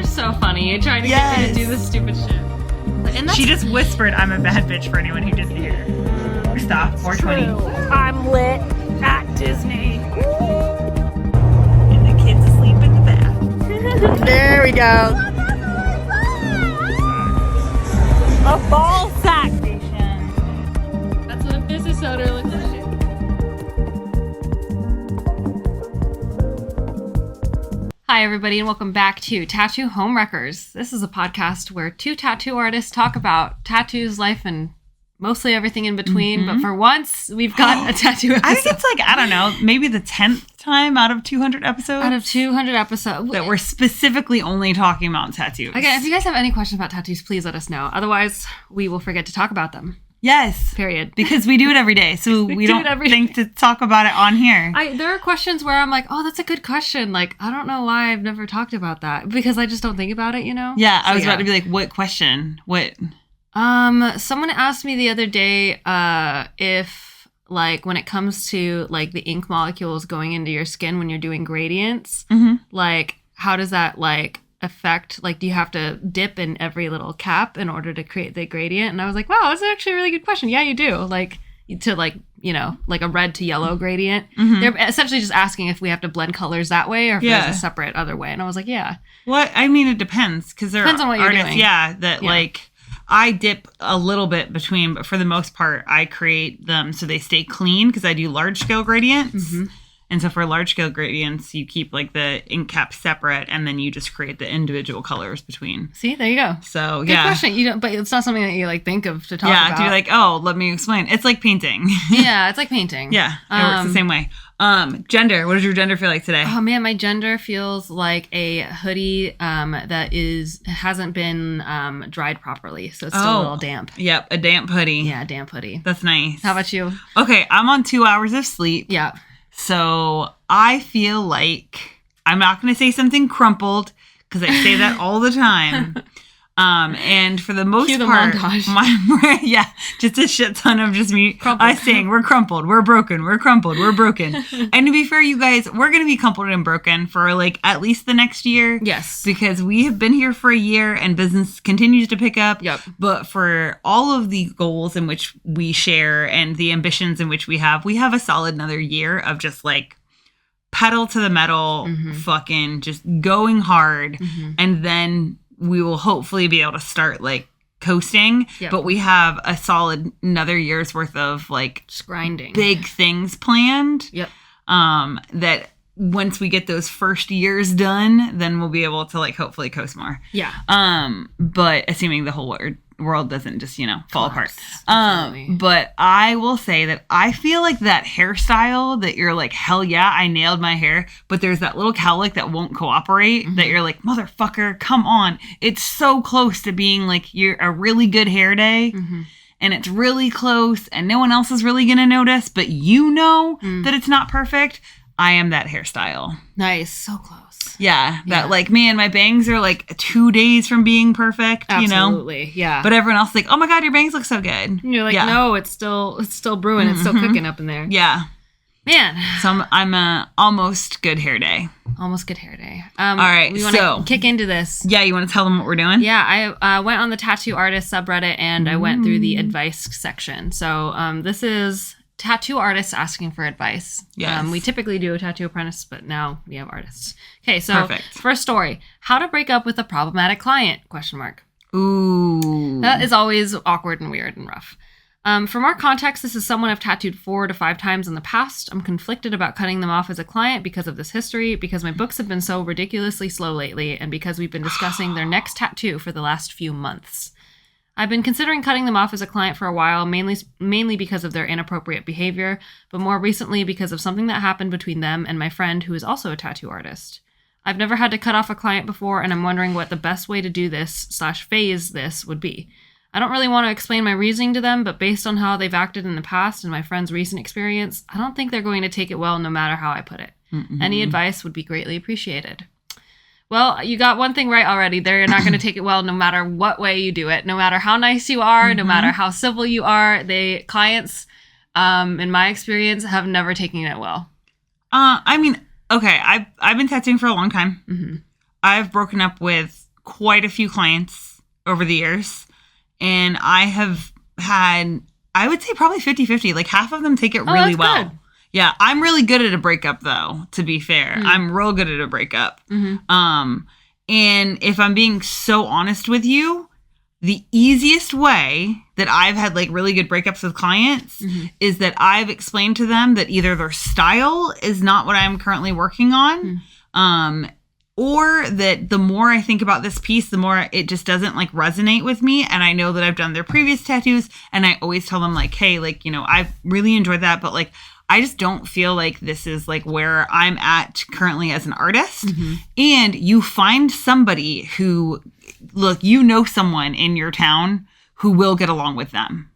are so funny. You're trying to get me to do this stupid shit. And she just whispered, "I'm a bad bitch," for anyone who didn't hear. Stop. 420. I'm lit at Disney. And the kids asleep in the bath. There we go. A ball sack station. That's what a business owner looks like. Hi, everybody, and welcome back to Tattoo Homewreckers. This is a podcast where two tattoo artists talk about tattoos, life, and mostly everything in between. But for once, we've got a tattoo episode. I think it's like, I don't know, maybe the 10th time out of 200 episodes. Out of 200 episodes. That we're specifically only talking about tattoos. Again, if you guys have any questions about tattoos, please let us know. Otherwise, we will forget to talk about them. Yes. Period. Because we do it every day. So we don't think to talk about it on here. There are questions where I'm like, oh, that's a good question. Like, I don't know why I've never talked about that. Because I just don't think about it, you know? Yeah, I was about to be like, what question? What? Someone asked me the other day if, like, when it comes to, like, the ink molecules going into your skin when you're doing gradients, like, how does that, like, affect, like, do you have to dip in every little cap in order to create the gradient? And I was like, wow, that's actually a really good question. Yeah, you do. Like, to, like, you know, like a red to yellow gradient. They're essentially just asking if we have to blend colors that way or if there's a separate other way. And I was like, yeah. Well, I mean, it depends. Because there depends on what you're doing. That, like, I dip a little bit between, but for the most part, I create them so they stay clean because I do large scale gradients. And so for large scale gradients, you keep like the ink cap separate and then you just create the individual colors between. See, there you go. So, good question. You don't, but it's not something that you like think of to talk about. Yeah, to be like, oh, let me explain. It's like painting. Yeah, it's like painting. Yeah, it works the same way. Gender. What does your gender feel like today? Oh man, my gender feels like a hoodie that hasn't been dried properly, so it's still a little damp. Yep, a damp hoodie. Yeah, a damp hoodie. That's nice. How about you? Okay, I'm on 2 hours of sleep. Yeah. So I feel like I'm not going to say something crumpled because I say that all the time. And for the most part, just a shit ton of just me. I saying we're crumpled, we're broken, we're crumpled, we're broken. And to be fair, you guys, we're going to be crumpled and broken for like at least the next year. Yes. Because we have been here for a year and business continues to pick up. Yep. But for all of the goals in which we share and the ambitions in which we have a solid another year of just like pedal to the metal, fucking just going hard. And then we will hopefully be able to start like coasting, but we have a solid another year's worth of like just grinding big things planned. Yep. That once we get those first years done, then we'll be able to like hopefully coast more. Yeah. But assuming the whole world doesn't just, fall apart. Absolutely. But I will say that I feel like that hairstyle that you're like, hell yeah, I nailed my hair. But there's that little cowlick that won't cooperate that you're like, motherfucker, come on. It's so close to being like you're a really good hair day. And it's really close and no one else is really going to notice, but you know that it's not perfect. I am that hairstyle. Nice. So close. Yeah. That like, man, my bangs are like 2 days from being perfect, Absolutely. Yeah. But everyone else is like, oh my God, your bangs look so good. And you're like, no, it's still brewing. It's still cooking up in there. Yeah. Man. So I'm a almost good hair day. Almost good hair day. All right. We want to kick into this. Yeah. You want to tell them what we're doing? Yeah. I went on the TattooArtist subreddit and I went through the advice section. So this is tattoo artists asking for advice. Yes. We typically do a tattoo apprentice, but now we have artists. Okay, so Perfect. First story. How to break up with a problematic client? ? Ooh. That is always awkward and weird and rough. For more context, this is someone I've tattooed 4 to 5 times in the past. I'm conflicted about cutting them off as a client because of this history, because my books have been so ridiculously slow lately, and because we've been discussing their next tattoo for the last few months. I've been considering cutting them off as a client for a while, mainly because of their inappropriate behavior, but more recently because of something that happened between them and my friend who is also a tattoo artist. I've never had to cut off a client before, and I'm wondering what the best way to do this / phase this would be. I don't really want to explain my reasoning to them, but based on how they've acted in the past and my friend's recent experience, I don't think they're going to take it well no matter how I put it. Any advice would be greatly appreciated. Well, you got one thing right already. They're not going to take it well no matter what way you do it, no matter how nice you are, no matter how civil you are. Clients, in my experience, have never taken it well. I mean, okay, I've been tattooing for a long time. I've broken up with quite a few clients over the years, and I have had, I would say probably 50-50. Like half of them take it really well. Good. Yeah, I'm really good at a breakup though, to be fair. I'm real good at a breakup. And if I'm being so honest with you, the easiest way that I've had like really good breakups with clients is that I've explained to them that either their style is not what I'm currently working on, or that the more I think about this piece, the more it just doesn't like resonate with me. And I know that I've done their previous tattoos, and I always tell them like, hey, like, you know, I've really enjoyed that, but like, I just don't feel like this is like where I'm at currently as an artist. And you find somebody who, look, you know someone in your town who will get along with them.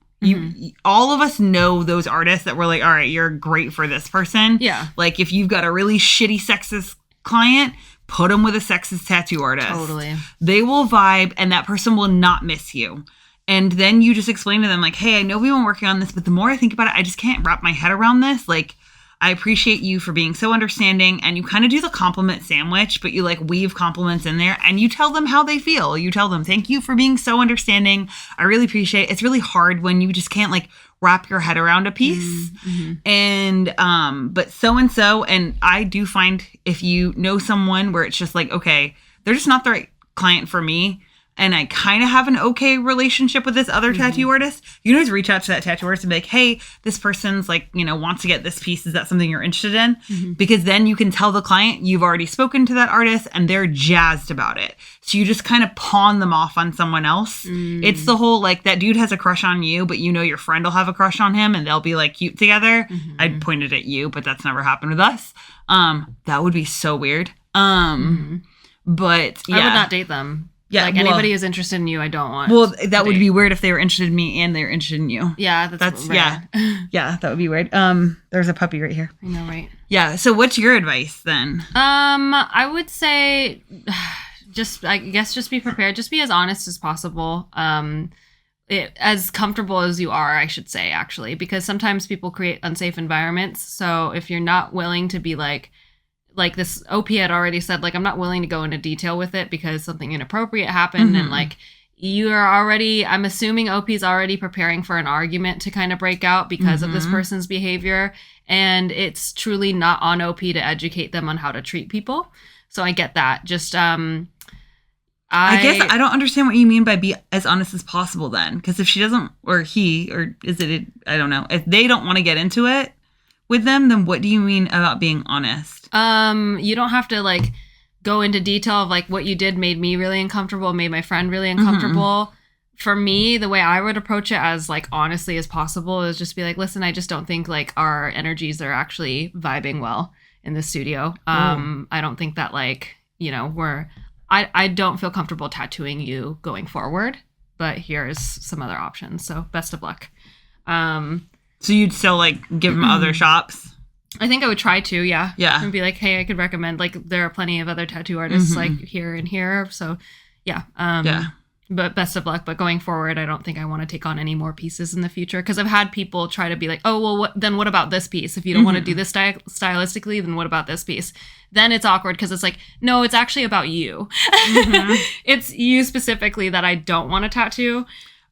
All of us know those artists that we're like, all right, you're great for this person. Yeah. Like if you've got a really shitty sexist client, put them with a sexist tattoo artist. Totally. They will vibe, and that person will not miss you. And then you just explain to them like, hey, I know we've been working on this, but the more I think about it, I just can't wrap my head around this. Like, I appreciate you for being so understanding. And you kind of do the compliment sandwich, but you like weave compliments in there, and you tell them how they feel. You tell them, thank you for being so understanding. I really appreciate it. It's really hard when you just can't like wrap your head around a piece. And, but so-and-so, and I do find if you know someone where it's just like, okay, they're just not the right client for me, and I kind of have an okay relationship with this other tattoo artist, you can always reach out to that tattoo artist and be like, hey, this person's like, you know, wants to get this piece. Is that something you're interested in? Because then you can tell the client you've already spoken to that artist and they're jazzed about it. So you just kind of pawn them off on someone else. It's the whole, like, that dude has a crush on you, but you know your friend will have a crush on him and they'll be like cute together. I pointed at you, but that's never happened with us. That would be so weird. But yeah. I would not date them. Yeah, like anybody who's interested in you, I don't want. Well, that would be weird if they were interested in me and they were interested in you. Yeah, that's yeah, yeah, that would be weird. There's a puppy right here. I know, right? Yeah. So, what's your advice then? I would say, just be prepared. Just be as honest as possible. As comfortable as you are, I should say, actually, because sometimes people create unsafe environments. So if you're not willing to be like this OP had already said, like, I'm not willing to go into detail with it because something inappropriate happened. And like, you are already, I'm assuming OP's already preparing for an argument to kind of break out because of this person's behavior. And it's truly not on OP to educate them on how to treat people. So I get that. Just, I guess I don't understand what you mean by be as honest as possible then. Because if she doesn't, or he, or is it, I don't know. If they don't want to get into it with them, then what do you mean about being honest? You don't have to like go into detail of like what you did made me really uncomfortable, made my friend really uncomfortable. For me, the way I would approach it as like honestly as possible is just be like, listen, I just don't think like our energies are actually vibing well in the studio. I don't think that like, you know, I don't feel comfortable tattooing you going forward, but here's some other options. So best of luck. So you'd still like give them other shops? I think I would try to, yeah. Yeah. And be like, hey, I could recommend, like, there are plenty of other tattoo artists, like, here and here. So, yeah. Yeah. But best of luck. But going forward, I don't think I want to take on any more pieces in the future. Because I've had people try to be like, oh, well, what about this piece? If you don't want to do this stylistically, then what about this piece? Then it's awkward because it's like, no, it's actually about you. It's you specifically that I don't want to tattoo.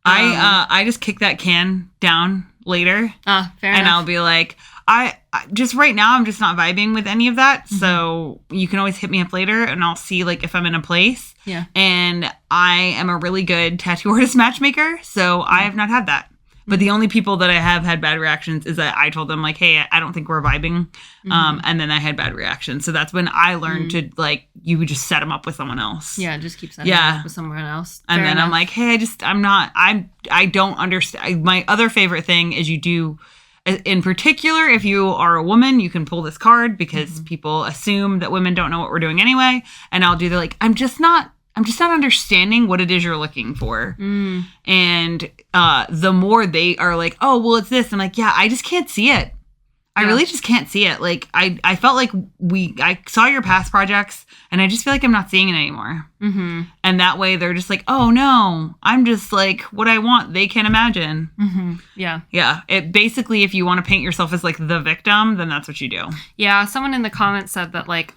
I just kick that can down later. Fair enough. And I'll be like, I just right now I'm just not vibing with any of that. So you can always hit me up later and I'll see like if I'm in a place. Yeah. And I am a really good tattoo artist matchmaker. So I have not had that. But the only people that I have had bad reactions is that I told them like, hey, I don't think we're vibing. And then I had bad reactions. So that's when I learned to like, you would just set them up with someone else. Yeah. Just keep setting them up with someone else. And then I'm like, hey, I don't understand. My other favorite thing is you do, in particular, if you are a woman, you can pull this card because people assume that women don't know what we're doing anyway. And I'll do the like, I'm just not understanding what it is you're looking for. And the more they are like, oh, well, it's this. I'm like, yeah, I just can't see it. I really just can't see it. Like, I felt like I saw your past projects and I just feel like I'm not seeing it anymore. And that way they're just like, oh, no, I'm just like what I want. They can't imagine. Yeah. Yeah. It basically, if you want to paint yourself as like the victim, then that's what you do. Yeah. Someone in the comments said that like,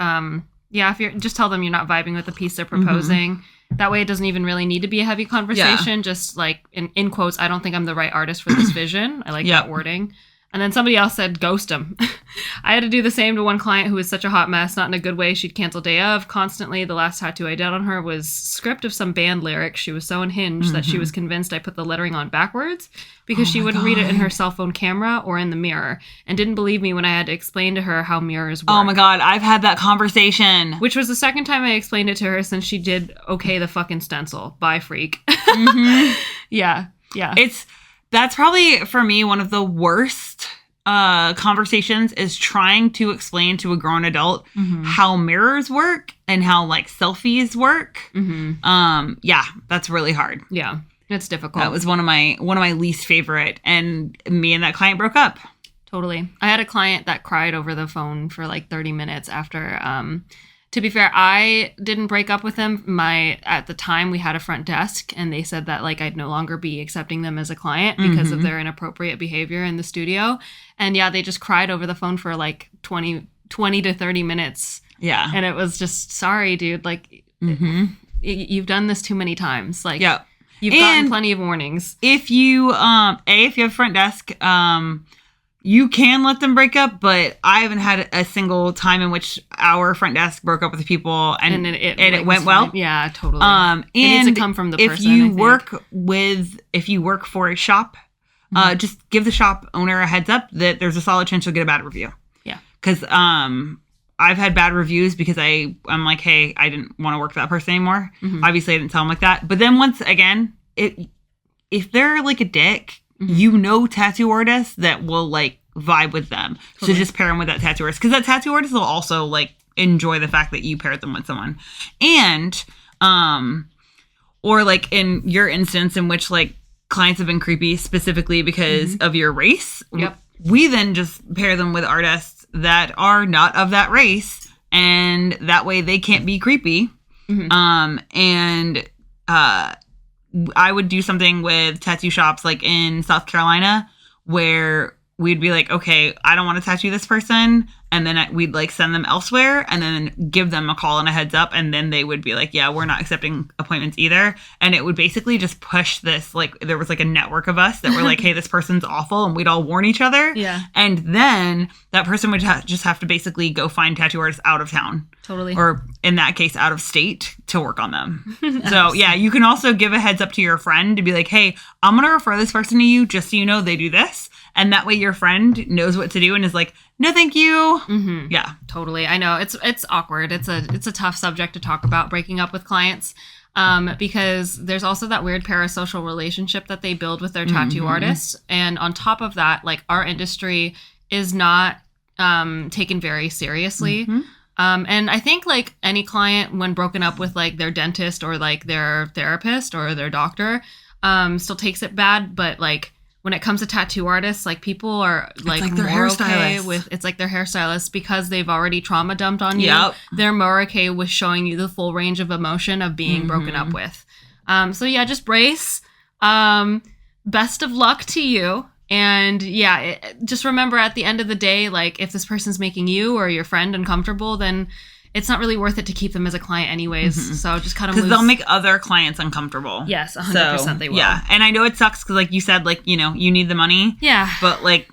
Yeah, if you're just tell them you're not vibing with the piece they're proposing. That way it doesn't even really need to be a heavy conversation. Just like in quotes, I don't think I'm the right artist for this vision. I like that wording. And then somebody else said, ghost him. I had to do the same to one client who was such a hot mess, not in a good way. She'd cancel day of constantly. The last tattoo I did on her was script of some band lyrics. She was so unhinged that she was convinced I put the lettering on backwards because she wouldn't read it in her cell phone camera or in the mirror, and didn't believe me when I had to explain to her how mirrors work. Oh my God, I've had that conversation. Which was the second time I explained it to her since she did okay the fucking stencil. Bye, freak. Yeah. That's probably, for me, one of the worst conversations is trying to explain to a grown adult how mirrors work and how, like, selfies work. That's really hard. Yeah, it's difficult. That was one of my least favorite, and me and that client broke up. Totally. I had a client that cried over the phone for like 30 minutes after... To be fair, I didn't break up with them. At the time, we had a front desk, and they said that like I'd no longer be accepting them as a client because of their inappropriate behavior in the studio. And yeah, they just cried over the phone for like 20 to 30 minutes. Yeah. And it was just, sorry, dude. Like, you've done this too many times. Like, you've gotten plenty of warnings. If you, if you have front desk, you can let them break up, but I haven't had a single time in which our front desk broke up with the people and it went well. Yeah, totally. And it needs to come from the person. If you work for a shop, just give the shop owner a heads up that there's a solid chance you'll get a bad review. Yeah. Because I've had bad reviews because I'm like, hey, I didn't want to work for that person anymore. Obviously, I didn't tell them like that. But then once again, if they're like a dick, you know tattoo artists that will like vibe with them. Totally. So just pair them with that tattoo artist. Because that tattoo artist will also like enjoy the fact that you paired them with someone. And, or like in your instance in which like clients have been creepy specifically because of your race. Yep. We then just pair them with artists that are not of that race. And that way they can't be creepy. I would do something with tattoo shops like in South Carolina where we'd be like, okay, I don't want to tattoo this person. And then we'd like send them elsewhere and then give them a call and a heads up. And then they would be like, yeah, we're not accepting appointments either. And it would basically just push this, like there was like a network of us that were like, hey, this person's awful. And we'd all warn each other. Yeah. And then that person would just have to basically go find tattoo artists out of town. Totally. Or in that case, out of state to work on them. So yeah, you can also give a heads up to your friend to be like, hey, I'm going to refer this person to you just so you know they do this. And that way your friend knows what to do and is like, no, thank you. Yeah, totally. I know it's awkward. It's a tough subject to talk about, breaking up with clients, because there's also that weird parasocial relationship that they build with their tattoo artists. And on top of that, like our industry is not taken very seriously. And I think like any client when broken up with like their dentist or like their therapist or their doctor still takes it bad. But like when it comes to tattoo artists, like people are like more okay with it's like their hairstylists because they've already trauma dumped on you. Yep. They're more okay with showing you the full range of emotion of being broken up with. So yeah, just brace. Best of luck to you. And yeah, just remember at the end of the day, like if this person's making you or your friend uncomfortable, then it's not really worth it to keep them as a client anyways. So just kind of because they'll make other clients uncomfortable. Yes, 100% they will. Yeah, and I know it sucks because like you said, like, you know, you need the money. Yeah. But like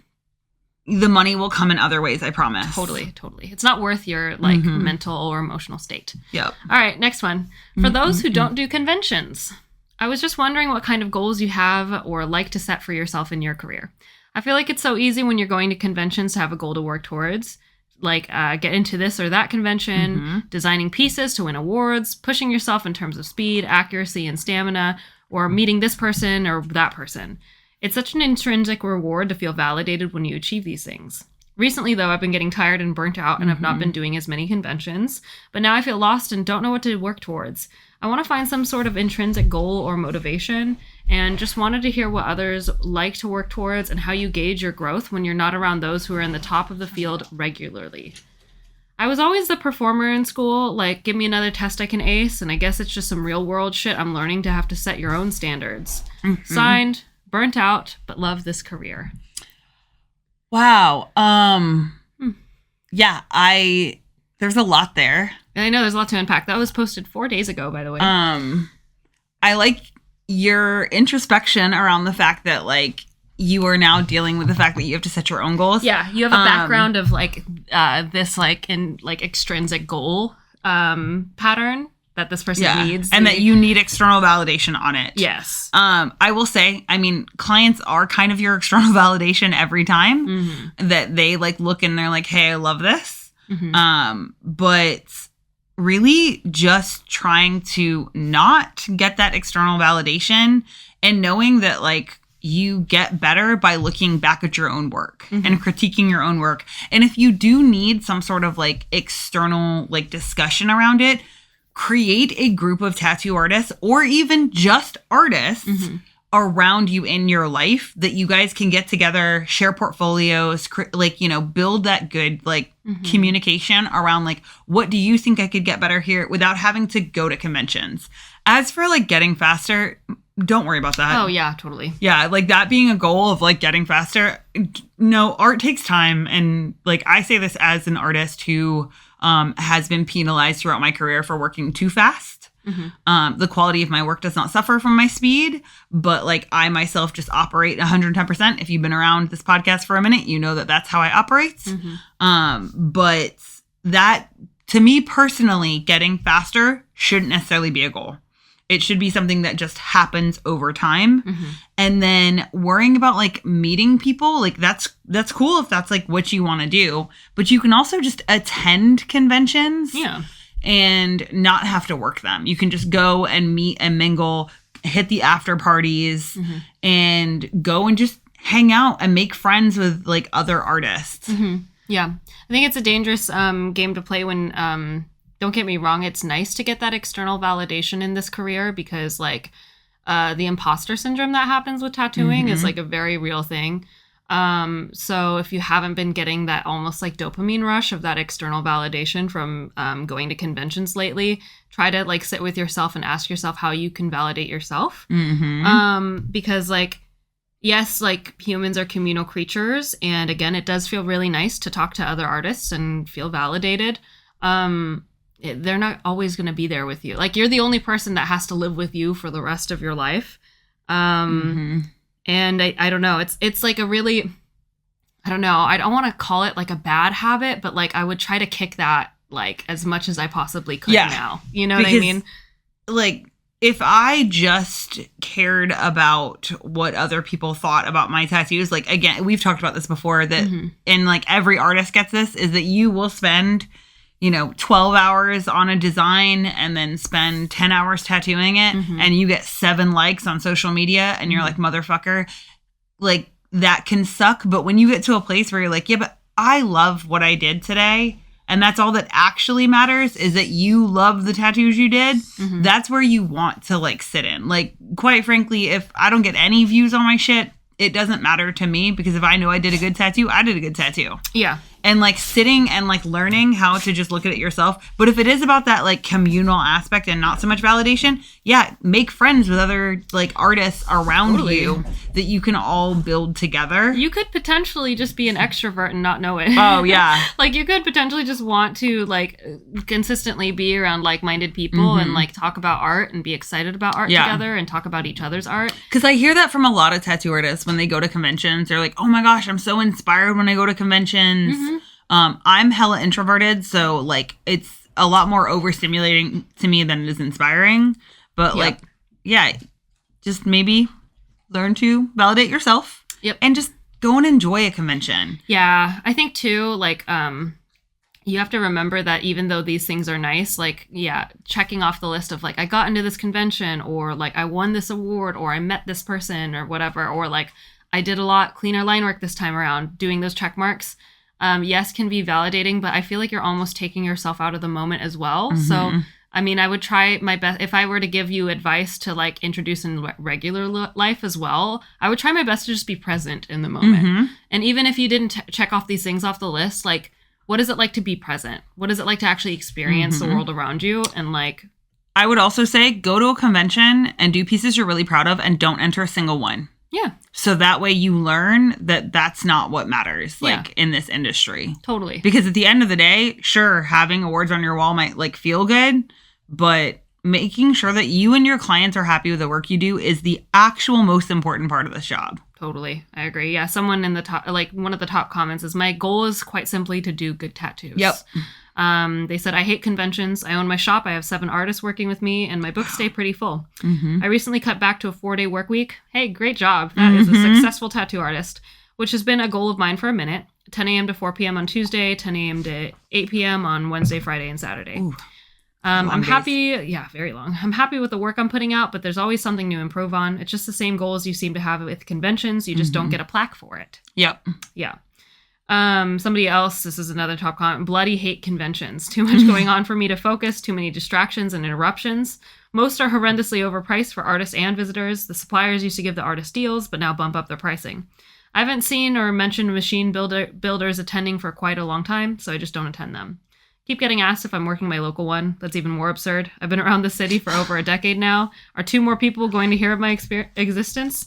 the money will come in other ways, I promise. Totally. It's not worth your like mental or emotional state. Yep. All right, next one. For those who don't do conventions, I was just wondering what kind of goals you have or like to set for yourself in your career. I feel like it's so easy when you're going to conventions to have a goal to work towards. Like get into this or that convention, designing pieces to win awards, pushing yourself in terms of speed, accuracy, and stamina, or meeting this person or that person. It's such an intrinsic reward to feel validated when you achieve these things. Recently, though, I've been getting tired and burnt out and have not been doing as many conventions, but now I feel lost and don't know what to work towards. I want to find some sort of intrinsic goal or motivation and just wanted to hear what others like to work towards and how you gauge your growth when you're not around those who are in the top of the field regularly. I was always the performer in school, like give me another test I can ace, and I guess it's just some real world shit I'm learning to have to set your own standards. Signed, burnt out, but love this career. Wow. Yeah, there's a lot there. I know there's a lot to unpack. That was posted 4 days ago, by the way. I like your introspection around the fact that like you are now dealing with the fact that you have to set your own goals. Yeah, you have a background of like this like in like extrinsic goal pattern that this person needs. And that you need external validation on it. Yes. I will say, I mean, clients are kind of your external validation every time that they like look and they're like, hey, I love this. But really just trying to not get that external validation and knowing that like you get better by looking back at your own work and critiquing your own work. And if you do need some sort of like external like discussion around it, create a group of tattoo artists or even just artists around you in your life that you guys can get together, share portfolios, like, you know, build that good like communication around like, what do you think I could get better here without having to go to conventions? As for like getting faster, don't worry about that. Oh yeah, totally. Yeah, like that being a goal of like getting faster. No, art takes time. And like I say this as an artist who has been penalized throughout my career for working too fast. The quality of my work does not suffer from my speed, but like I myself just operate 110%. If you've been around this podcast for a minute, you know that that's how I operate. But that, to me personally, getting faster shouldn't necessarily be a goal. It should be something that just happens over time. And then worrying about like meeting people, like that's cool if that's like what you want to do. But you can also just attend conventions and not have to work them. You can just go and meet and mingle, hit the after parties and go and just hang out and make friends with like other artists. Yeah. I think it's a dangerous game to play when don't get me wrong, it's nice to get that external validation in this career because like the imposter syndrome that happens with tattooing is like a very real thing. So if you haven't been getting that almost like dopamine rush of that external validation from going to conventions lately, try to like sit with yourself and ask yourself how you can validate yourself. Because like, yes, like humans are communal creatures. And again, it does feel really nice to talk to other artists and feel validated. They're not always going to be there with you. Like you're the only person that has to live with you for the rest of your life. And I don't know. It's like a really, I don't know. I don't want to call it like a bad habit, but like I would try to kick that like as much as I possibly could now. You know what I mean? Like if I just cared about what other people thought about my tattoos, like again, we've talked about this before that and like every artist gets this is that you will spend 12 hours on a design and then spend 10 hours tattooing it and you get 7 likes on social media and you're like, motherfucker, like that can suck. But when you get to a place where you're like, yeah, but I love what I did today. And that's all that actually matters is that you love the tattoos you did. That's where you want to like sit in. Like, quite frankly, if I don't get any views on my shit, it doesn't matter to me because if I know I did a good tattoo, I did a good tattoo. Yeah. And like sitting and like learning how to just look at it yourself. But if it is about that like communal aspect and not so much validation, yeah, make friends with other like artists around you that you can all build together. You could potentially just be an extrovert and not know it. Oh, yeah. Like you could potentially just want to like consistently be around like-minded people and like talk about art and be excited about art together and talk about each other's art. Because I hear that from a lot of tattoo artists when they go to conventions. They're like, oh my gosh, I'm so inspired when I go to conventions. I'm hella introverted, so like it's a lot more overstimulating to me than it is inspiring. But like, yeah, just maybe learn to validate yourself. And just go and enjoy a convention. Yeah, I think too, like, you have to remember that even though these things are nice, like, checking off the list of like, I got into this convention or like I won this award or I met this person or whatever, or like I did a lot cleaner line work this time around, doing those check marks. Yes, can be validating, but I feel like you're almost taking yourself out of the moment as well. So, I mean, I would try my best. If I were to give you advice to like introduce in regular life as well, I would try my best to just be present in the moment. And even if you didn't check off these things off the list, like, what is it like to be present? What is it like to actually experience the world around you? And like, I would also say go to a convention and do pieces you're really proud of and don't enter a single one. Yeah. So that way you learn that that's not what matters, like, in this industry. Totally. Because at the end of the day, sure, having awards on your wall might, like, feel good, but making sure that you and your clients are happy with the work you do is the actual most important part of this job. Totally. I agree. Yeah. Someone in the top, like, one of the top comments is, my goal is quite simply to do good tattoos. Yep. They said, I hate conventions. I own my shop. I have 7 artists working with me, and my books stay pretty full. I recently cut back to a 4-day work week. Hey, great job. That is a successful tattoo artist, which has been a goal of mine for a minute. 10 a.m. to 4 p.m. on Tuesday, 10 a.m. to 8 p.m. on Wednesday, Friday, and Saturday. Ooh, I'm happy. Yeah, very long. I'm happy with the work I'm putting out, but there's always something to improve on. It's just the same goals you seem to have with conventions. You just don't get a plaque for it. Yep. Yeah. Somebody else, this is another top comment, bloody hate conventions. Too much going on for me to focus, too many distractions and interruptions. Most are horrendously overpriced for artists and visitors. The suppliers used to give the artists deals, but now bump up their pricing. I haven't seen or mentioned machine builders attending for quite a long time, so I just don't attend them. Keep getting asked if I'm working my local one. That's even more absurd. I've been around the city for over a decade now. Are 2 more people going to hear of my existence?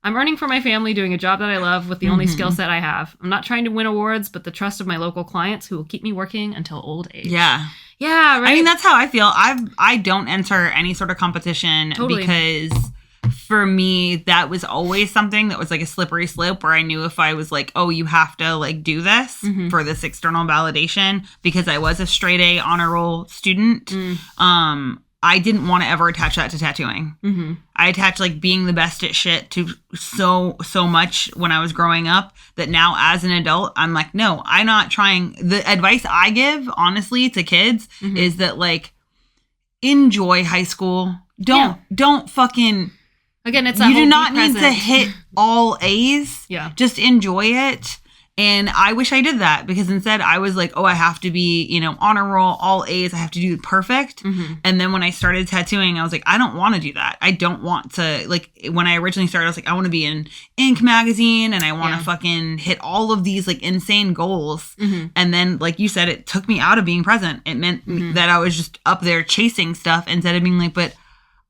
I'm earning for my family doing a job that I love with the only skill set I have. I'm not trying to win awards, but the trust of my local clients who will keep me working until old age. Yeah. Yeah, right? I mean, that's how I feel. I don't enter any sort of competition because for me, that was always something that was like a slippery slope where I knew if I was like, oh, you have to like do this for this external validation because I was a straight A honor roll student. I didn't want to ever attach that to tattooing. I attached like being the best at shit to so much when I was growing up that now as an adult, I'm like, no, I'm not trying. The advice I give, honestly, to kids is that like, enjoy high school. Don't fucking... Again, it's you do not need to hit all A's. Yeah. Just enjoy it. And I wish I did that because instead I was like, oh, I have to be, you know, honor roll, all A's. I have to do perfect. And then when I started tattooing, I was like, I don't want to do that. I don't want to, like, when I originally started, I was like, I want to be in Ink magazine and I want to fucking hit all of these like insane goals. And then, like you said, it took me out of being present. It meant that I was just up there chasing stuff instead of being like, but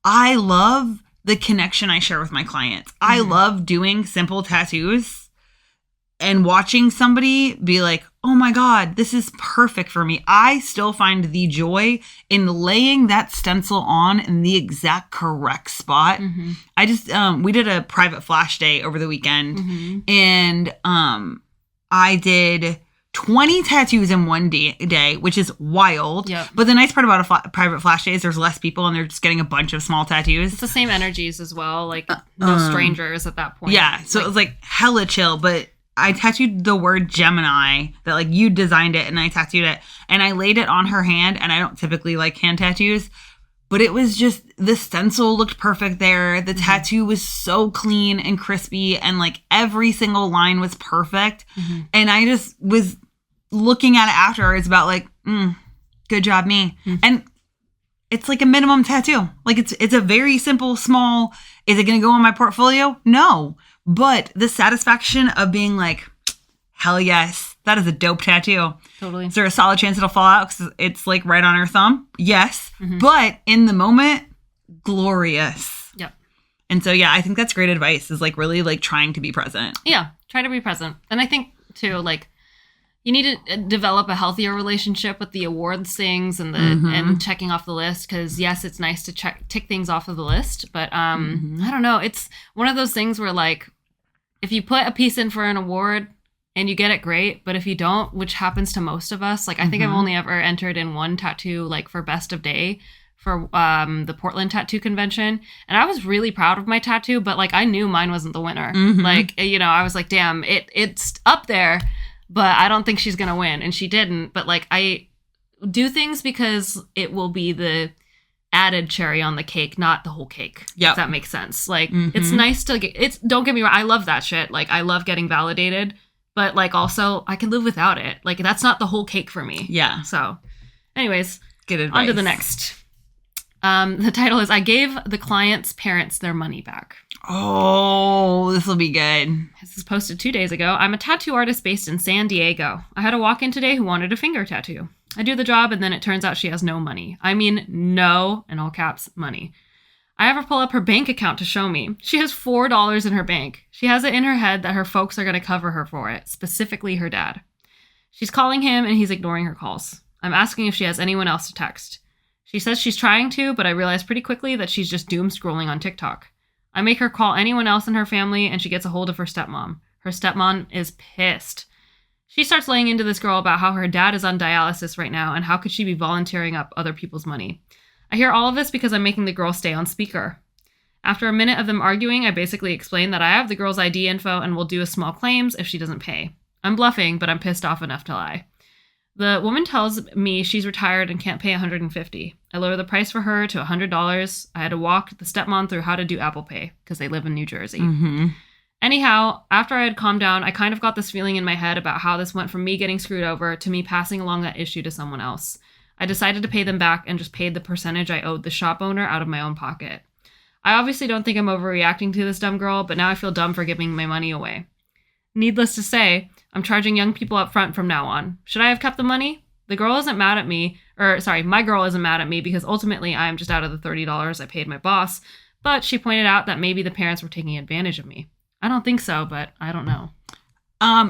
I love the connection I share with my clients. I love doing simple tattoos and watching somebody be like, oh my God, this is perfect for me. I still find the joy in laying that stencil on in the exact correct spot. I just, we did a private flash day over the weekend and I did 20 tattoos in one day, which is wild. But the nice part about a private flash day is there's less people and they're just getting a bunch of small tattoos. It's the same energies as well. Like no strangers at that point. Yeah. So it was like hella chill, but I tattooed the word Gemini that like you designed it and I tattooed it and I laid it on her hand and I don't typically like hand tattoos, but it was just the stencil looked perfect there. The tattoo was so clean and crispy and like every single line was perfect. And I just was looking at it afterwards about like, good job me. And it's like a minimum tattoo. Like it's a very simple, small, is it going to go on my portfolio? No. But the satisfaction of being like, hell yes, that is a dope tattoo. Totally. Is there a solid chance it'll fall out because it's like right on her thumb? Yes. But in the moment, glorious. Yep. And so, yeah, I think that's great advice is like really like trying to be present. Yeah. Try to be present. And I think too, like, you need to develop a healthier relationship with the awards things and the and checking off the list because yes, it's nice to tick things off of the list, but I don't know. It's one of those things where like if you put a piece in for an award and you get it, great. But if you don't, which happens to most of us, like I think I've only ever entered in one tattoo like for best of day for the Portland Tattoo Convention, and I was really proud of my tattoo, but like I knew mine wasn't the winner. Like you know, I was like, damn, it's up there. But I don't think she's going to win. And she didn't. But, like, I do things because it will be the added cherry on the cake, not the whole cake. Yeah. If that makes sense. Like, it's nice to get... Don't get me wrong. I love that shit. Like, I love getting validated. But, like, also, I can live without it. Like, that's not the whole cake for me. Yeah. So, anyways. Good advice. On to the next. The title is, I gave the client's parents their money back. Oh, this will be good. This is posted 2 days ago. I'm a tattoo artist based in San Diego. I had a walk-in today who wanted a finger tattoo. I do the job and then it turns out she has no money. I mean, no, in all caps, money. I have her pull up her bank account to show me. She has $4 in her bank. She has it in her head that her folks are going to cover her for it, specifically her dad. She's calling him and he's ignoring her calls. I'm asking if she has anyone else to text. She says she's trying to, but I realize pretty quickly that she's just doom scrolling on TikTok. I make her call anyone else in her family and she gets a hold of her stepmom. Her stepmom is pissed. She starts laying into this girl about how her dad is on dialysis right now and how could she be volunteering up other people's money. I hear all of this because I'm making the girl stay on speaker. After a minute of them arguing, I basically explain that I have the girl's ID info and will do a small claims if she doesn't pay. I'm bluffing, but I'm pissed off enough to lie. The woman tells me she's retired and can't pay $150. I lower the price for her to $100. I had to walk the stepmom through how to do Apple Pay because they live in New Jersey. Mm-hmm. Anyhow, after I had calmed down, I kind of got this feeling in my head about how this went from me getting screwed over to me passing along that issue to someone else. I decided to pay them back and just paid the percentage I owed the shop owner out of my own pocket. I obviously don't think I'm overreacting to this dumb girl, but now I feel dumb for giving my money away. Needless to say, I'm charging young people up front from now on. Should I have kept the money? The girl isn't mad at me, my girl isn't mad at me because ultimately I am just out of the $30 I paid my boss, but she pointed out that maybe the parents were taking advantage of me. I don't think so, but I don't know.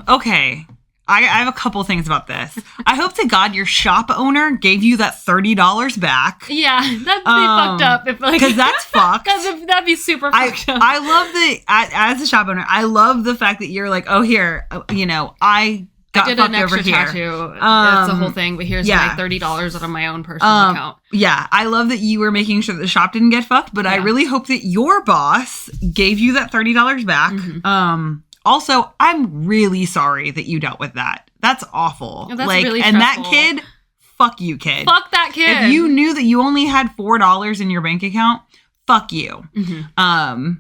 Okay. I have a couple things about this. I hope to God your shop owner gave you that $30 back. Yeah, that'd be fucked up. Because that's fucked. That'd be super fucked up. I love as a shop owner, I love the fact that you're like, oh, here, I got did fucked an extra over here. Tattoo. That's the whole thing, but here's my $30 out of my own personal account. Yeah, I love that you were making sure that the shop didn't get fucked, but I really hope that your boss gave you that $30 back. Mm-hmm. Also, I'm really sorry that you dealt with that. That's awful. That's really stressful. And that kid, fuck you, kid. Fuck that kid. If you knew that you only had $4 in your bank account, fuck you. Mm-hmm.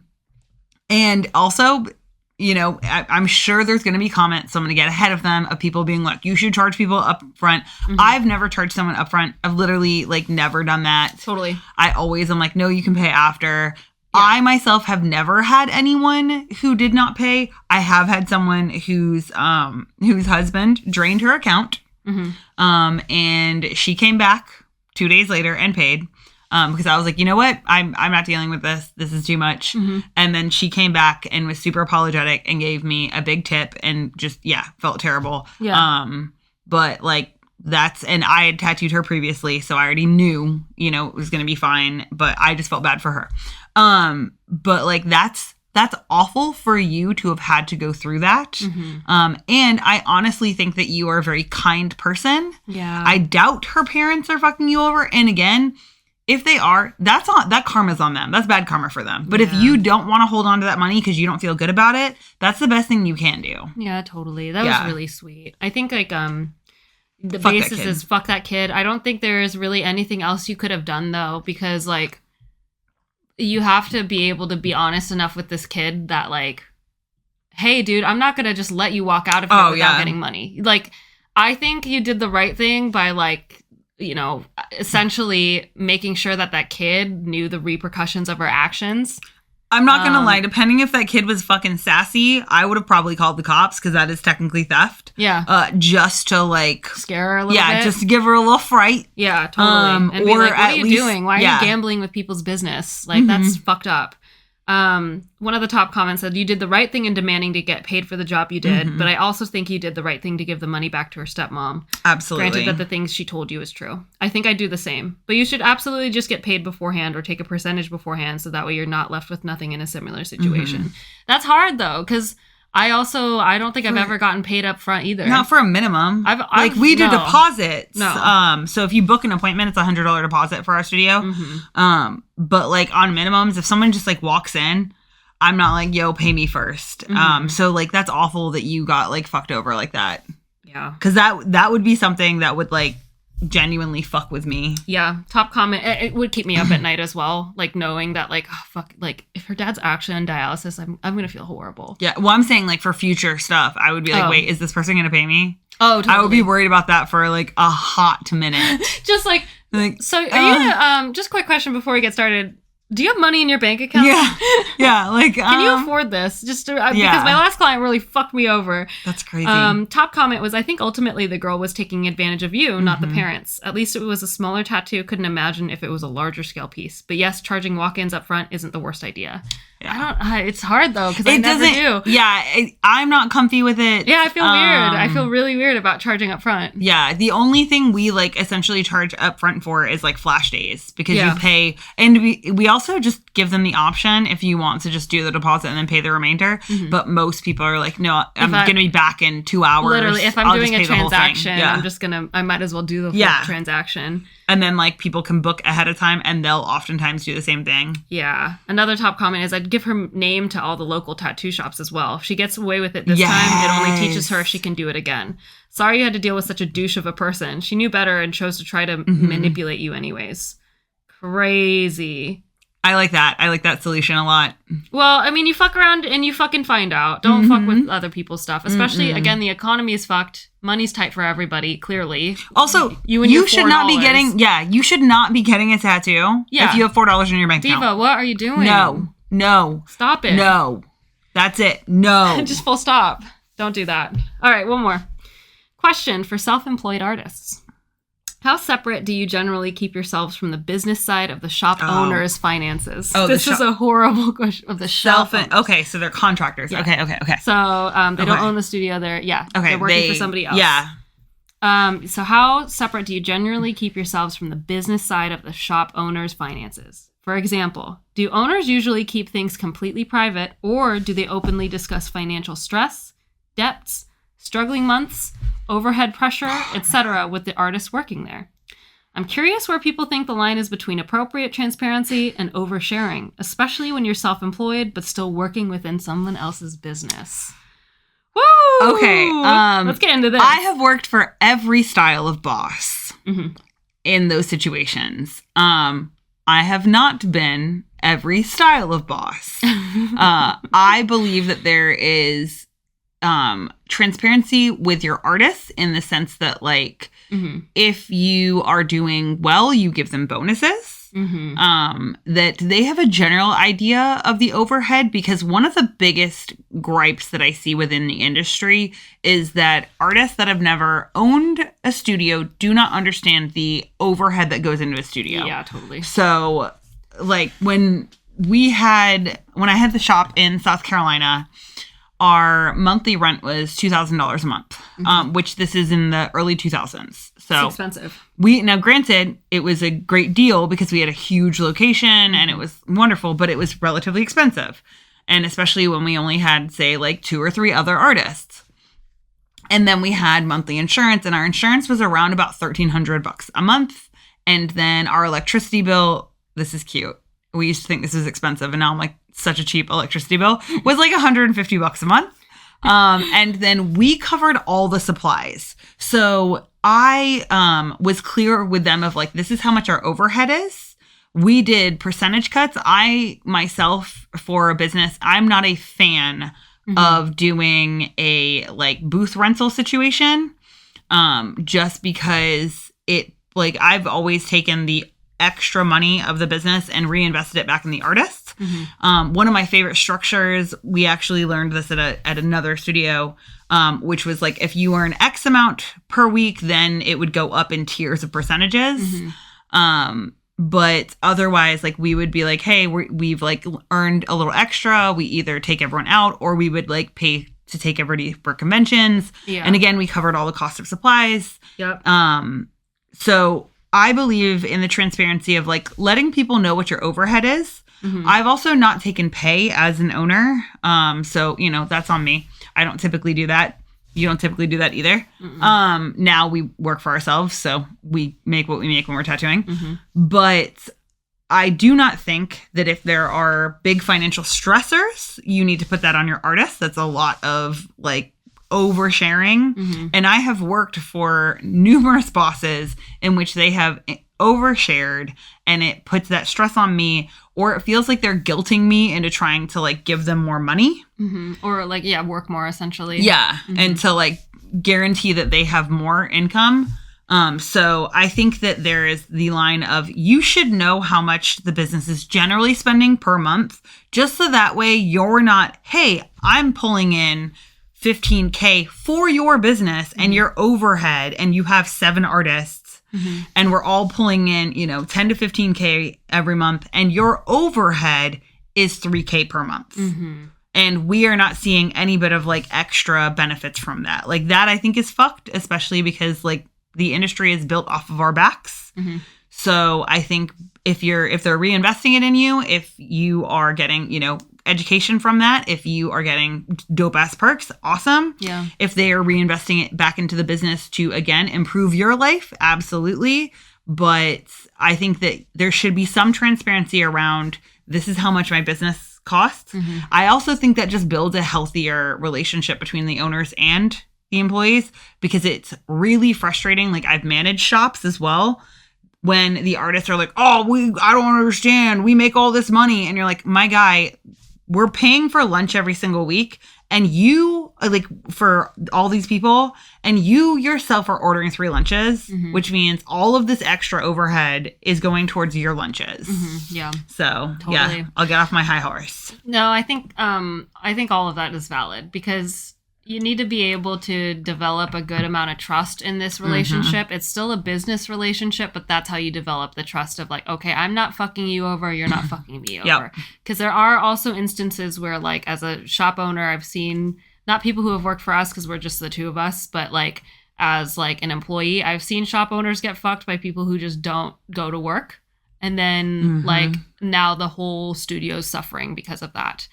And also, I'm sure there's going to be comments, so I'm going to get ahead of them, of people being like, you should charge people up front. Mm-hmm. I've never charged someone up front. I've literally never done that. Totally. I always am like, no, you can pay after. Yeah. I myself have never had anyone who did not pay. I have had someone whose husband drained her account. Mm-hmm. And she came back 2 days later and paid. Because I was like, you know what? I'm not dealing with this. This is too much. Mm-hmm. And then she came back and was super apologetic and gave me a big tip and just, felt terrible. Yeah. But and I had tattooed her previously, so I already knew, it was going to be fine, but I just felt bad for her. But that's awful for you to have had to go through that. Mm-hmm. And I honestly think that you are a very kind person. Yeah. I doubt her parents are fucking you over. And again, if they are, that karma's on them. That's bad karma for them. But if you don't want to hold on to that money because you don't feel good about it, that's the best thing you can do. Yeah, totally. That was really sweet. I think the basis is fuck that kid. I don't think there is really anything else you could have done though, because you have to be able to be honest enough with this kid that hey dude, I'm not gonna just let you walk out of here without getting money. I think you did the right thing by essentially making sure that kid knew the repercussions of her actions. I'm not going to lie. Depending if that kid was fucking sassy, I would have probably called the cops because that is technically theft. Yeah. Just to scare her a little bit. Yeah, just to give her a little fright. Yeah, totally. And be like, what are you doing? Why are you gambling with people's business? That's fucked up. One of the top comments said, you did the right thing in demanding to get paid for the job you did, but I also think you did the right thing to give the money back to her stepmom. Absolutely. Granted that the things she told you is true. I think I'd do the same. But you should absolutely just get paid beforehand or take a percentage beforehand so that way you're not left with nothing in a similar situation. Mm-hmm. That's hard though, because I don't think I've ever gotten paid up front either. Not for a minimum. We do deposits. No. So if you book an appointment, it's $100 deposit for our studio. Mm-hmm. But on minimums, if someone just walks in, I'm not yo, pay me first. Mm-hmm. So that's awful that you got fucked over like that. Yeah. Because that would be something that would genuinely fuck with me. Yeah. Top comment. It would keep me up at night as well. Knowing that if her dad's actually on dialysis, I'm going to feel horrible. Yeah. Well, I'm saying for future stuff, I would be wait, is this person going to pay me? Oh, totally. I would be worried about that for a hot minute. Just so are you gonna, just quick question before we get started. do you have money in your bank account? Yeah. Like, can you afford this? Just because my last client really fucked me over. That's crazy. Top comment was, I think ultimately the girl was taking advantage of you, not the parents. At least it was a smaller tattoo. Couldn't imagine if it was a larger scale piece. But yes, charging walk-ins up front isn't the worst idea. Yeah. It's hard though, because I never do. Yeah, I'm not comfy with it. Yeah, I feel weird. I feel really weird about charging up front. Yeah, the only thing we like essentially charge up front for is like flash days, because you pay, and we also just give them the option if you want to just do the deposit and then pay the remainder. But most people are like, no, I'm going to be back in 2 hours. Literally, if I'm doing a transaction, I might as well do the full transaction. And then like people can book ahead of time, and they'll oftentimes do the same thing. Yeah. Another top comment is, I'd give her name to all the local tattoo shops as well. If she gets away with it this time, it only teaches her if she can do it again. Sorry you had to deal with such a douche of a person. She knew better and chose to try to manipulate you anyways. Crazy. I like that. I like that solution a lot. Well, I mean, you fuck around and you fucking find out. Don't fuck with other people's stuff. Especially, again, the economy is fucked. Money's tight for everybody, clearly. Also, you should not be getting a tattoo if you have $4 in your bank account. Diva, what are you doing? No. Stop it. No. That's it. No. Just full stop. Don't do that. All right, one more. Question for self-employed artists. How separate do you generally keep yourselves from the business side of the shop owner's finances? This is a horrible question of the shop. Okay, so they're contractors. Yeah. Okay. So they don't own the studio. They're working for somebody else. Yeah. So how separate do you generally keep yourselves from the business side of the shop owner's finances? For example, do owners usually keep things completely private, or do they openly discuss financial stress, debts, struggling months, overhead pressure, etc. with the artists working there? I'm curious where people think the line is between appropriate transparency and oversharing, especially when you're self-employed but still working within someone else's business. Woo! Okay, let's get into this. I have worked for every style of boss in those situations. I have not been every style of boss. I believe that there is transparency with your artists, in the sense that, like, if you are doing well, you give them bonuses. That they have a general idea of the overhead, because one of the biggest gripes that I see within the industry is that artists that have never owned a studio do not understand the overhead that goes into a studio. Yeah, totally. So, like, when I had the shop in South Carolina, our monthly rent was $2,000 a month, which this is in the early 2000s. So it's expensive. Now, granted, it was a great deal because we had a huge location and it was wonderful, but it was relatively expensive. And especially when we only had, say, like 2 or 3 other artists. And then we had monthly insurance, and our insurance was around about $1,300 a month. And then our electricity bill, this is cute. We used to think this was expensive, and now I'm like, such a cheap electricity bill, was like $150 a month. And then we covered all the supplies. So I was clear with them of like, this is how much our overhead is. We did percentage cuts. I myself, for a business, I'm not a fan of doing a like booth rental situation, just because it, like, I've always taken the extra money of the business and reinvested it back in the artists. One of my favorite structures, we actually learned this at another studio, which was like, if you earn X amount per week, then it would go up in tiers of percentages. But otherwise, like, we would be like, hey, we've like earned a little extra. We either take everyone out, or we would like pay to take everybody for conventions. Yeah. And again, we covered all the cost of supplies. Yep. So I believe in the transparency of like letting people know what your overhead is. I've also not taken pay as an owner. So, you know, that's on me. I don't typically do that. You don't typically do that either. Now we work for ourselves, so we make what we make when we're tattooing. But I do not think that if there are big financial stressors, you need to put that on your artist. That's a lot of like oversharing. And I have worked for numerous bosses in which they have overshared, and it puts that stress on me, or it feels like they're guilting me into trying to like give them more money, or like work more essentially, and to like guarantee that they have more income. So I think that there is the line of you should know how much the business is generally spending per month, just so that way you're not, hey, I'm pulling in $15K for your business and your overhead, and you have 7 artists and we're all pulling in, 10 to 15K every month, and your overhead is $3K per month. And we are not seeing any bit of like extra benefits from that. Like that I think is fucked, especially because like the industry is built off of our backs. So I think if they're reinvesting it in you, if you are getting, education from that, if you are getting dope ass perks, awesome. Yeah. If they are reinvesting it back into the business to, again, improve your life, absolutely. But I think that there should be some transparency around this is how much my business costs. I also think that just builds a healthier relationship between the owners and the employees, because it's really frustrating. Like I've managed shops as well, when the artists are like, I don't understand. We make all this money. And you're like, my guy, we're paying for lunch every single week. And you, like, for all these people, and you yourself are ordering 3 lunches, which means all of this extra overhead is going towards your lunches. Yeah. So, Totally. yeah, I'll get off my high horse. No, I think all of that is valid, because you need to be able to develop a good amount of trust in this relationship. It's still a business relationship, but that's how you develop the trust of like, okay, I'm not fucking you over. You're not fucking me over. Because there are also instances where, like, as a shop owner, I've seen not people who have worked for us because we're just the 2 of us, but like as like an employee, I've seen shop owners get fucked by people who just don't go to work. And then like now the whole studio's suffering because of that.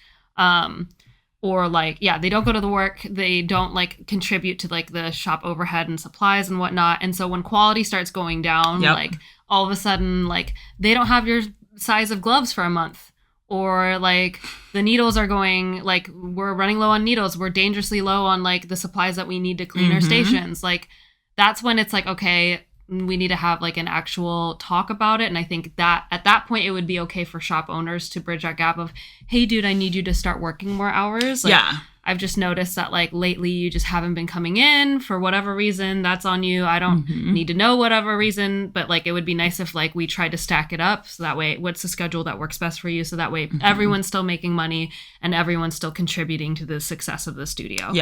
Or like, yeah, they don't go to the work. They don't like contribute to like the shop overhead and supplies and whatnot. And so when quality starts going down, like all of a sudden, like they don't have your size of gloves for a month, or like the needles are going, like we're running low on needles. We're dangerously low on like the supplies that we need to clean our stations. Like that's when it's like, okay, we need to have like an actual talk about it. And I think that at that point it would be okay for shop owners to bridge that gap of, hey dude, I need you to start working more hours. Like, I've just noticed that like lately you just haven't been coming in for whatever reason. That's on you. I don't need to know whatever reason, but like it would be nice if like we tried to stack it up, so that way what's the schedule that works best for you, so that way everyone's still making money and everyone's still contributing to the success of the studio.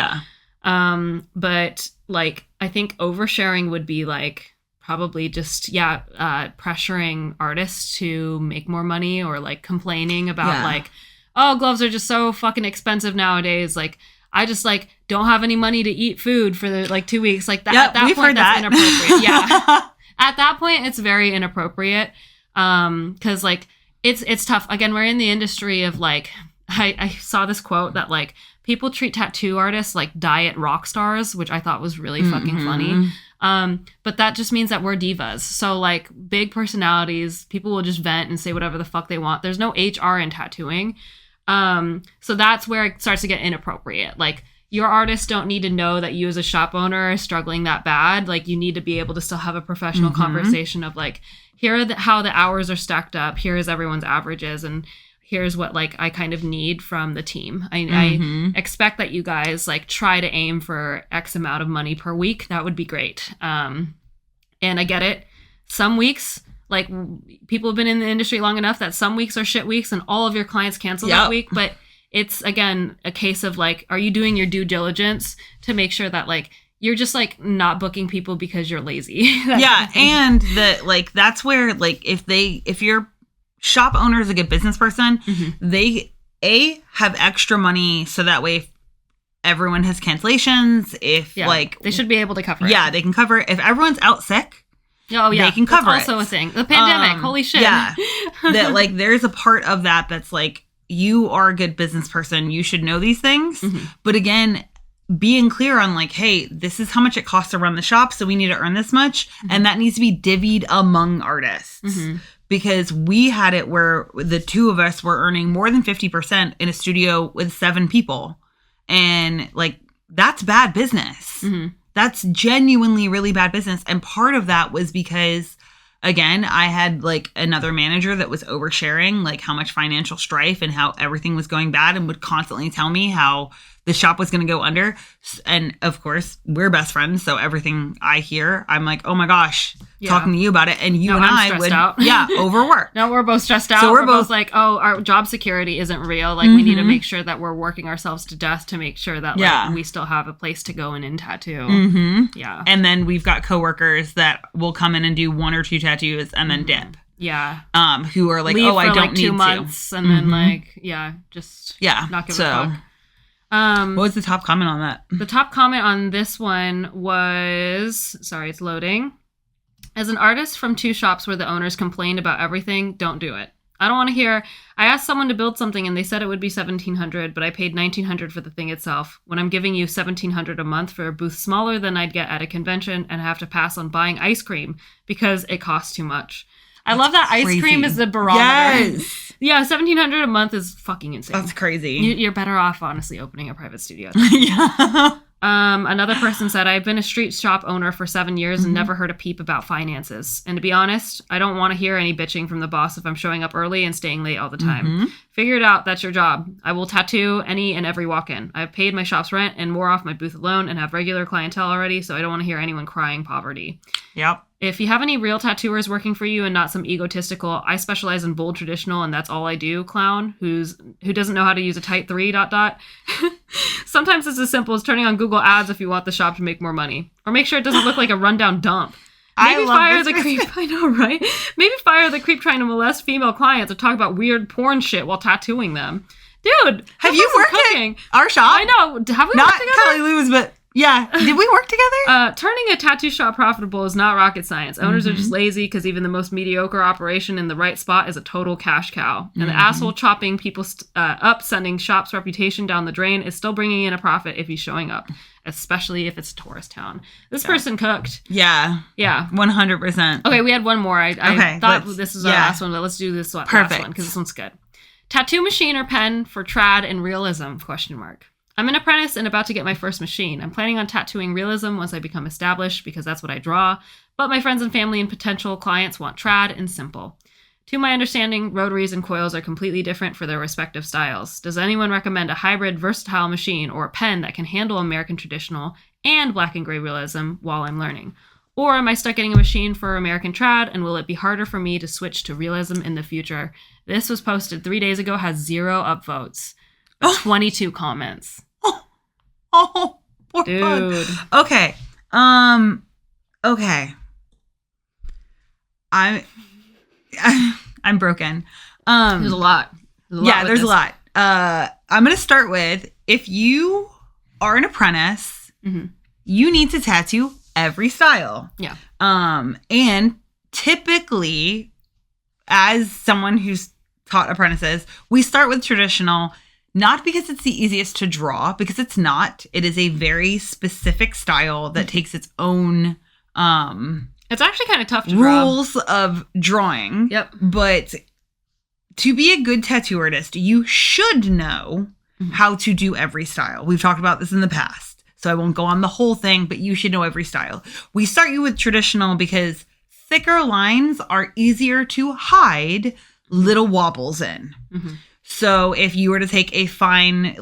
But like I think oversharing would be like probably just pressuring artists to make more money, or like complaining about like, oh, gloves are just so fucking expensive nowadays. Like I just like don't have any money to eat food for the like 2 weeks. Like that at that point that's inappropriate. At that point it's very inappropriate. Cause like it's tough. Again, we're in the industry of like, I saw this quote that like people treat tattoo artists like diet rock stars, which I thought was really fucking funny. But that just means that we're divas. So like big personalities, people will just vent and say whatever the fuck they want. There's no HR in tattooing. So that's where it starts to get inappropriate. Like your artists don't need to know that you as a shop owner are struggling that bad. Like you need to be able to still have a professional conversation of like, here are how the hours are stacked up. Here is everyone's averages. And here's what like I kind of need from the team. I expect that you guys like try to aim for X amount of money per week. That would be great. And I get it. Some weeks, like people have been in the industry long enough that some weeks are shit weeks and all of your clients cancel that week. But it's, again, a case of like, are you doing your due diligence to make sure that like you're just like not booking people because you're lazy? And that like that's where like if you're shop owner is a good business person, they have extra money, so that way if everyone has cancellations, if like they should be able to cover it. They can cover it. If everyone's out sick, they can cover that's also a thing. The pandemic, holy shit. That like there's a part of that that's like, you are a good business person, you should know these things. But again, being clear on like, hey, this is how much it costs to run the shop, so we need to earn this much, and that needs to be divvied among artists. Because we had it where the 2 of us were earning more than 50% in a studio with 7 people. And like, that's bad business. That's genuinely really bad business. And part of that was because, again, I had like another manager that was oversharing like how much financial strife and how everything was going bad, and would constantly tell me how the shop was going to go under. And of course, we're best friends. So everything I hear, I'm like, oh my gosh, talking to you about it. And you and I would, overwork. No, we're both stressed out. So we're both like, oh, our job security isn't real. Like, we need to make sure that we're working ourselves to death to make sure that like, we still have a place to go in tattoo. Yeah. And then we've got coworkers that will come in and do 1 or 2 tattoos and then dip. Yeah. Who are like, leave I don't like need 2 months to. And then like, just not give a fuck. What was the top comment on that? The top comment on this one was, sorry, it's loading. As an artist from 2 shops where the owners complained about everything, don't do it. I don't want to hear, I asked someone to build something and they said it would be $1,700, but I paid $1,900 for the thing itself. When I'm giving you $1,700 a month for a booth smaller than I'd get at a convention and have to pass on buying ice cream because it costs too much. I love that crazy. Ice cream is the barometer. Yes. Yeah, $1,700 a month is fucking insane. That's crazy. You're better off, honestly, opening a private studio. Yeah. Another person said, I've been a street shop owner for 7 years and never heard a peep about finances. And to be honest, I don't want to hear any bitching from the boss if I'm showing up early and staying late all the time. Figure it out. That's your job. I will tattoo any and every walk-in. I've paid my shop's rent and more off my booth alone and have regular clientele already, so I don't want to hear anyone crying poverty. Yep. If you have any real tattooers working for you and not some egotistical, I specialize in bold traditional and that's all I do clown who doesn't know how to use a type 3... Sometimes it's as simple as turning on Google Ads if you want the shop to make more money. Or make sure it doesn't look like a rundown dump. Maybe fire the creep. I know, right? Maybe fire the creep trying to molest female clients or talk about weird porn shit while tattooing them. Dude, have you worked at our shop? I know. Have we not worked together? Kelly Lou's, but yeah. Did we work together? Turning a tattoo shop profitable is not rocket science. Owners are just lazy because even the most mediocre operation in the right spot is a total cash cow. And the asshole chopping people up, sending shop's reputation down the drain is still bringing in a profit if he's showing up, especially if it's a tourist town. This person cooked. Yeah. Yeah. 100%. Okay, we had one more. I thought this was our last one, but let's do this last one because this one's good. Tattoo machine or pen for trad and realism? ? I'm an apprentice and about to get my first machine. I'm planning on tattooing realism once I become established because that's what I draw, but my friends and family and potential clients want trad and simple. To my understanding, rotaries and coils are completely different for their respective styles. Does anyone recommend a hybrid versatile machine or a pen that can handle American traditional and black and gray realism while I'm learning? Or am I stuck getting a machine for American trad and will it be harder for me to switch to realism in the future? This was posted 3 days ago, has 0 upvotes, but 22 comments. Oh, poor dude. Bug. Okay. Okay. I'm broken. There's a lot. There's a lot. I'm going to start with, if you are an apprentice, you need to tattoo every style. Yeah. And typically, as someone who's taught apprentices, we start with traditional. Not because it's the easiest to draw, because it's not. It is a very style that takes its own it's actually kind of tough to draw. Rules of drawing. Yep. But to be a good tattoo artist, you should know how to do every style. We've talked about this in the past, so I won't go on the whole thing, but you should know every style. We start you with traditional because thicker lines are easier to hide little wobbles in. So if you were to take a fine,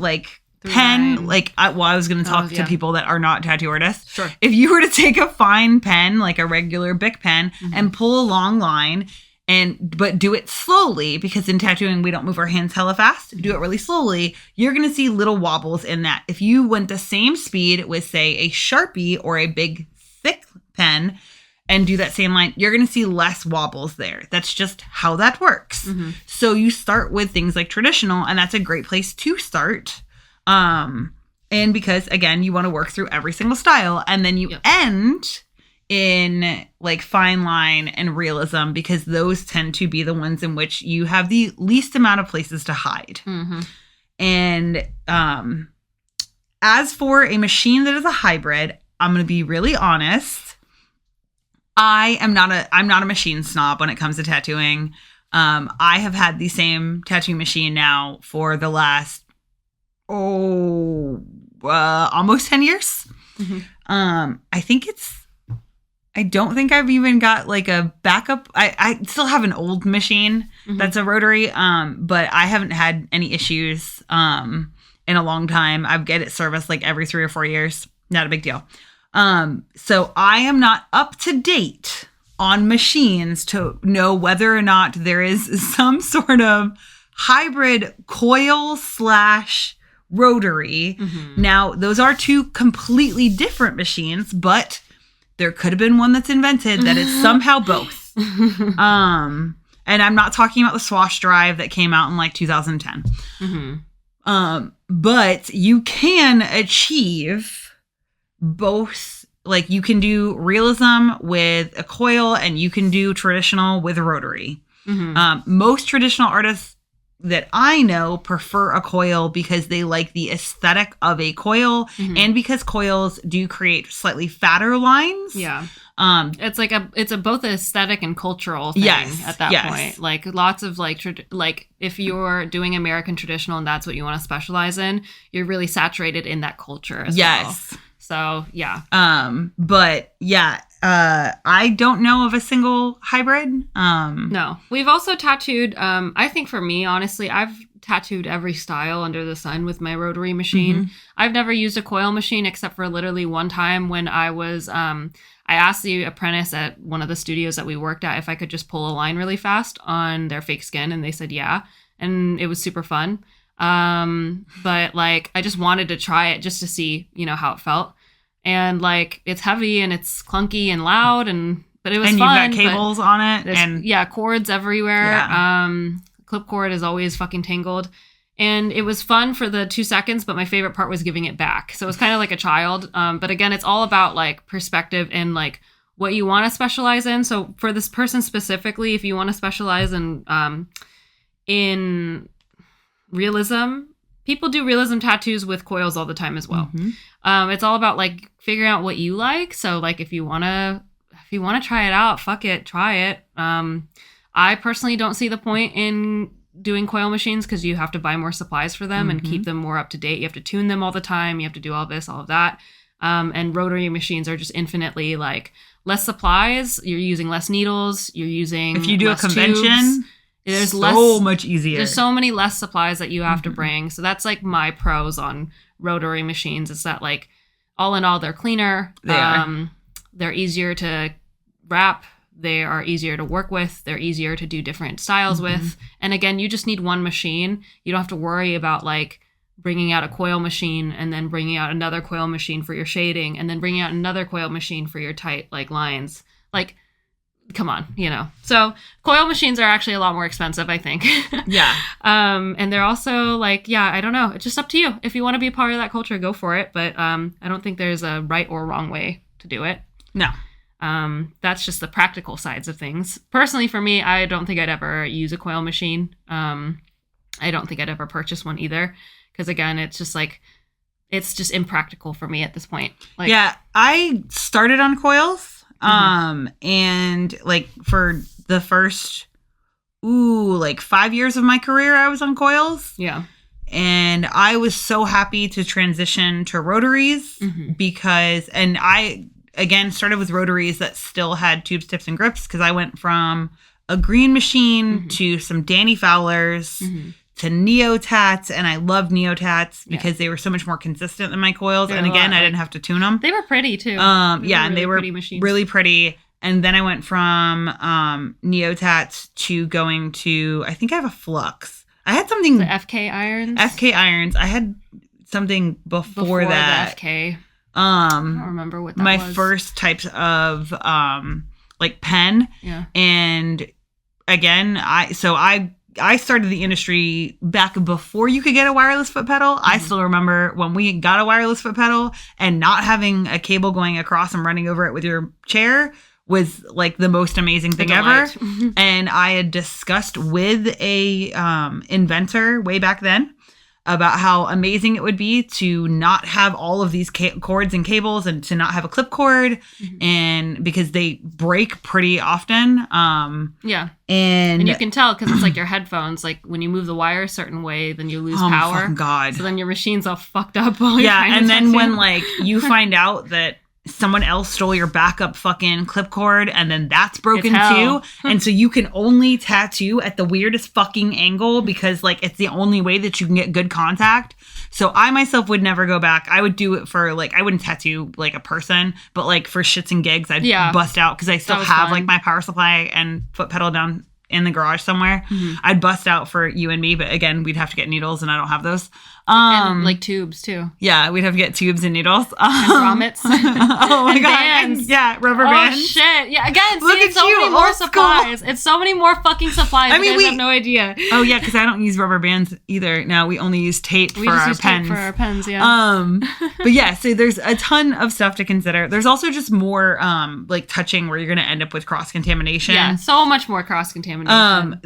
pen, I was going to talk to people that are not tattoo artists. Sure. If you were to take a fine pen, like a regular Bic pen, and pull a long line, but do it slowly, because in tattooing, we don't move our hands hella fast. Do it really slowly. You're going to see little wobbles in that. If you went the same speed with, say, a Sharpie or a big, thick pen, and do that same line, you're going to see less wobbles there. That's just how that works. So you start with things like traditional, and that's a great place to start. And because, again, you want to work through every single style, and then you end in fine line and realism, because those tend to be the ones in which you have the least amount of places to hide. And as for a machine that is a hybrid, I'm going to be really honest. I'm not a machine snob when it comes to tattooing. I have had the same tattoo machine now for the last almost 10 years. I don't think I've even got a backup. I still have an old machine that's a rotary, but I haven't had any issues. in a long time. I get it serviced like every 3 or 4 years. Not a big deal. So I am not up to date on machines to know whether or not there is some sort of hybrid coil / rotary. Now, those are 2 completely different machines, but there could have been one that's invented that is somehow both. And I'm not talking about the swash drive that came out in like 2010. But you can achieve both. Like, you can do realism with a coil and you can do traditional with a rotary. Most traditional artists that I know prefer a coil because they like the aesthetic of a coil and because coils do create slightly fatter lines. Yeah. It's a both aesthetic and cultural thing at that point. Like, lots of like if you're doing American traditional and that's what you want to specialize in, you're really saturated in that culture as well. So, yeah. But yeah, I don't know of a single hybrid. No. We've also tattooed, I think for me, honestly, I've tattooed every style under the sun with my rotary machine. I've never used a coil machine except for literally one time when I was, I asked the apprentice at one of the studios that we worked at if I could just pull a line really fast on their fake skin, and they said yeah. And it was super fun. But like, I just wanted to try it just to see, how it felt. And like, it's heavy and it's clunky and loud, but it was fun. And you've got cables on it. And cords everywhere. Yeah. Clip cord is always fucking tangled. And it was fun for the 2 seconds, but my favorite part was giving it back. So it was kind of like a child. But again, it's all about like perspective and like what you want to specialize in. So for this person specifically, if you want to specialize in realism, people do realism tattoos with coils all the time as well. It's all about like figuring out what you like. So like, if you want to try it out, fuck it, try it. I personally don't see the point in doing coil machines because you have to buy more supplies for them and keep them more up to date. You have to tune them all the time. You have to do all this, all of that. And rotary machines are just infinitely like less supplies. You're using less needles. You're using if you do a convention. Tubes. There's so much easier. There's so many less supplies that you have to bring. So that's like my pros on rotary machines. Is that like all in all, they're cleaner. They're easier to wrap. They are easier to work with. They're easier to do different styles with. And again, you just need one machine. You don't have to worry about like bringing out a coil machine and then bringing out another coil machine for your shading and then bringing out another coil machine for your tight like lines. Like, come on, So coil machines are actually a lot more expensive, I think. Yeah. And they're also like, I don't know. It's just up to you. If you want to be a part of that culture, go for it. But I don't think there's a right or wrong way to do it. No. That's just the practical sides of things. Personally, for me, I don't think I'd ever use a coil machine. I don't think I'd ever purchase one either. Because again, it's just like, it's just impractical for me at this point. Like, yeah, I started on coils. And like for the first, 5 years of my career, I was on coils. Yeah. And I was so happy to transition to rotaries because, and I, again, started with rotaries that still had tubes, tips, and grips because I went from a green machine to some Danny Fowlers to Neo-Tats, and I loved Neo-Tats because they were so much more consistent than my coils. And again, I didn't have to tune them. They were pretty too. And they were really pretty. And then I went from Neo-Tats to going to, I think I have a Flux. I had something. The FK irons? FK irons. I had something before that. The FK. I don't remember what that was. My first types of like pen. Yeah. And again, I started the industry back before you could get a wireless foot pedal. I still remember when we got a wireless foot pedal and not having a cable going across and running over it with your chair was like the most amazing thing ever. And I had discussed with a inventor way back then about how amazing it would be to not have all of these cords and cables and to not have a clip cord and because they break pretty often. Yeah. And you can tell because it's like your headphones, like when you move the wire a certain way, then you lose power. Oh, God. So then your machine's all fucked up. And then when like you find out that someone else stole your backup fucking clip cord and then that's broken It's hell. too. And so you can only tattoo at the weirdest fucking angle because like it's the only way that you can get good contact. So I myself would never go back. I would do it for like, I wouldn't tattoo like a person, but like for shits and gigs, I'd bust out because I still have like my power supply and foot pedal down in the garage somewhere. I'd bust out for you and me, but again, we'd have to get needles and I don't have those. And like tubes too. Yeah, we'd have to get tubes and needles. And grommets. Oh my God. Bands. Yeah, rubber bands. Oh shit. Yeah, again, Look see, at it's so you, many more old school. supplies. It's so many more fucking supplies. I mean, you guys have no idea. Oh yeah, because I don't use rubber bands either. Now we only use tape for our use pens. tape for our pens, yeah. But yeah, so there's a ton of stuff to consider. There's also just more like touching where you're gonna end up with cross contamination. Yeah, so much more cross contamination.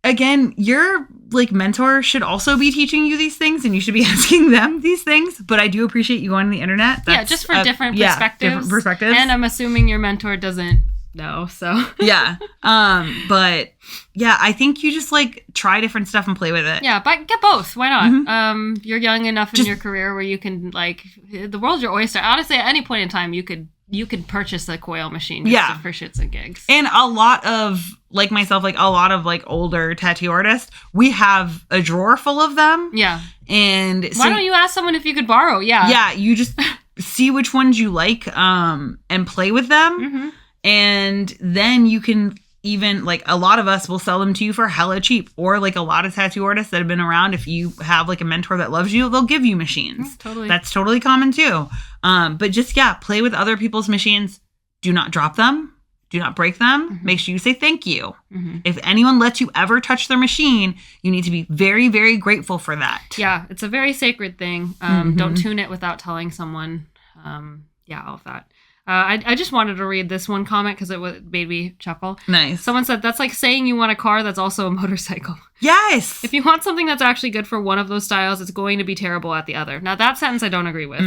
Again, your like mentor should also be teaching you these things and you should be asking them these things. But I do appreciate you going to the internet. Yeah, just for different perspectives. Different perspectives. And I'm assuming your mentor doesn't know, so. Yeah. But yeah, I think you just like try different stuff and play with it. Yeah, but get both. Why not? You're young enough in your career where you can like, the world's your oyster. Honestly, at any point in time, you could purchase a coil machine just for shits and gigs. And a lot of, like myself, like a lot of like older tattoo artists, we have a drawer full of them. Yeah. And why don't you ask someone if you could borrow? Yeah. Yeah, you just see which ones you like and play with them. And then you can even, like, a lot of us will sell them to you for hella cheap. Or like a lot of tattoo artists that have been around, if you have like a mentor that loves you, they'll give you machines. Totally. That's totally common too. But just, play with other people's machines. Do not drop them. Do not break them. Make sure you say thank you. If anyone lets you ever touch their machine, you need to be very, very grateful for that. Yeah, it's a very sacred thing. Don't tune it without telling someone. All of that. I just wanted to read this one comment because it made me chuckle. Nice. Someone said, that's like saying you want a car that's also a motorcycle. Yes. If you want something that's actually good for one of those styles, it's going to be terrible at the other. Now, that sentence I don't agree with.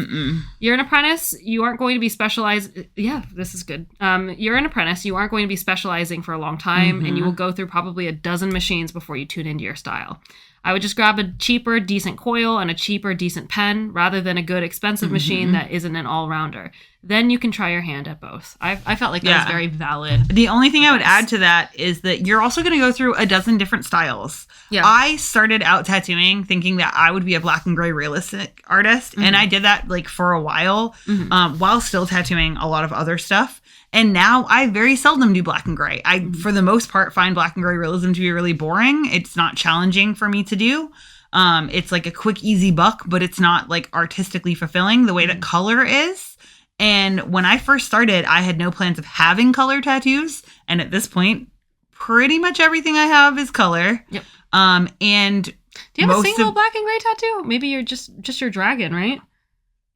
You're an apprentice. You aren't going to be specialized. Yeah, this is good. You're an apprentice. You aren't going to be specializing for a long time, and you will go through probably a dozen machines before you tune into your style. I would just grab a cheaper, decent coil and a cheaper, decent pen rather than a good, expensive machine that isn't an all-rounder. Then you can try your hand at both. I felt like that was very valid. The only thing I would add to that is that you're also going to go through a dozen different styles. Yeah. I started out tattooing thinking that I would be a black and gray realistic artist. And I did that like for a while while still tattooing a lot of other stuff. And now I very seldom do black and gray. I, for the most part, find black and gray realism to be really boring. It's not challenging for me to do. It's like a quick, easy buck, but it's not like artistically fulfilling the way that color is. And when I first started, I had no plans of having color tattoos. And at this point, pretty much everything I have is color. Yep. And do you have a single black and gray tattoo? Maybe you're just your dragon, right?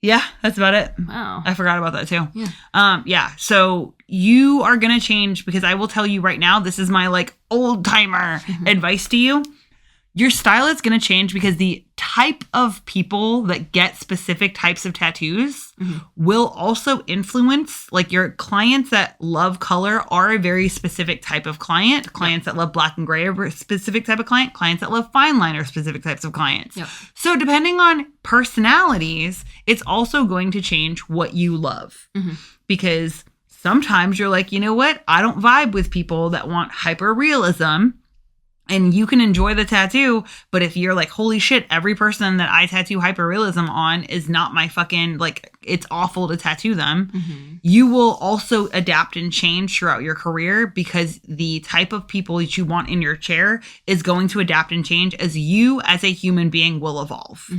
Yeah, that's about it. Wow. I forgot about that too. Yeah. So you are going to change because I will tell you right now, this is my like old timer advice to you. Your style is going to change because the type of people that get specific types of tattoos will also influence, like your clients that love color are a very specific type of client. Clients that love black and gray are a specific type of client. Clients that love fine line are specific types of clients. So depending on personalities, it's also going to change what you love because sometimes you're like, you know what? I don't vibe with people that want hyper realism. And you can enjoy the tattoo, but if you're like, holy shit, every person that I tattoo hyperrealism on is not my fucking, like, it's awful to tattoo them, you will also adapt and change throughout your career because the type of people that you want in your chair is going to adapt and change as you, as a human being, will evolve.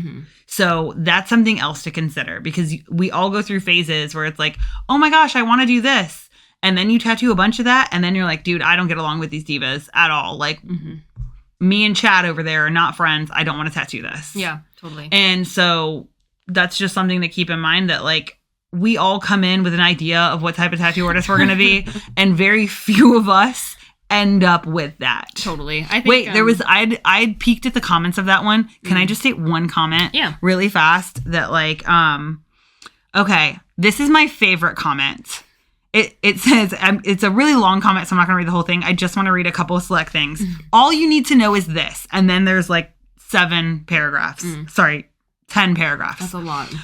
So that's something else to consider because we all go through phases where it's like, oh my gosh, I want to do this. And then you tattoo a bunch of that. And then you're like, dude, I don't get along with these divas at all. Like me and Chad over there are not friends. I don't want to tattoo this. Yeah, totally. And so that's just something to keep in mind that like we all come in with an idea of what type of tattoo artist we're going to be. And very few of us end up with that. Totally. I think, wait, there was, I'd peeked at the comments of that one. Can I just state one comment? Yeah. Really fast that like, okay, this is my favorite comment. It says, it's a really long comment, so I'm not going to read the whole thing. I just want to read a couple of select things. All you need to know is this. And then there's like 7 paragraphs. Sorry, 10 paragraphs. That's a lot.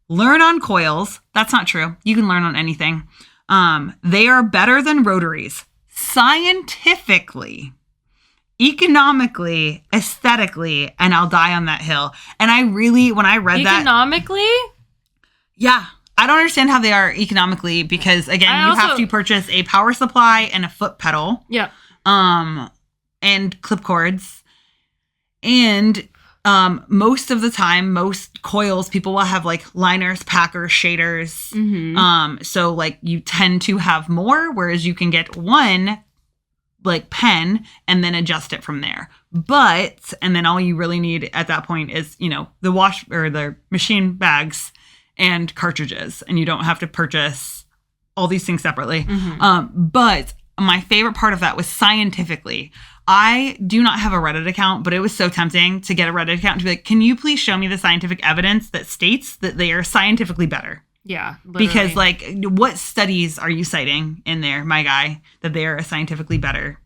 learn on coils. That's not true. You can learn on anything. They are better than rotaries. Scientifically, economically, aesthetically, and I'll die on that hill. And I really, when I read that... Economically? Yeah. I don't understand how they are economically because, again, you have to purchase a power supply and a foot pedal. Yeah. And clip cords. And most of the time, most coils, people will have like liners, packers, shaders. Mm-hmm. So like you tend to have more, whereas you can get one like pen and then adjust it from there. And then all you really need at that point is, the wash or the machine bags and cartridges, and you don't have to purchase all these things separately. Mm-hmm. But my favorite part of that was scientifically. I do not have a Reddit account, but it was so tempting to get a Reddit account and to be like, can you please show me the scientific evidence that states that they are scientifically better? Yeah. Literally. Because like, what studies are you citing in there, my guy, that they are a scientifically better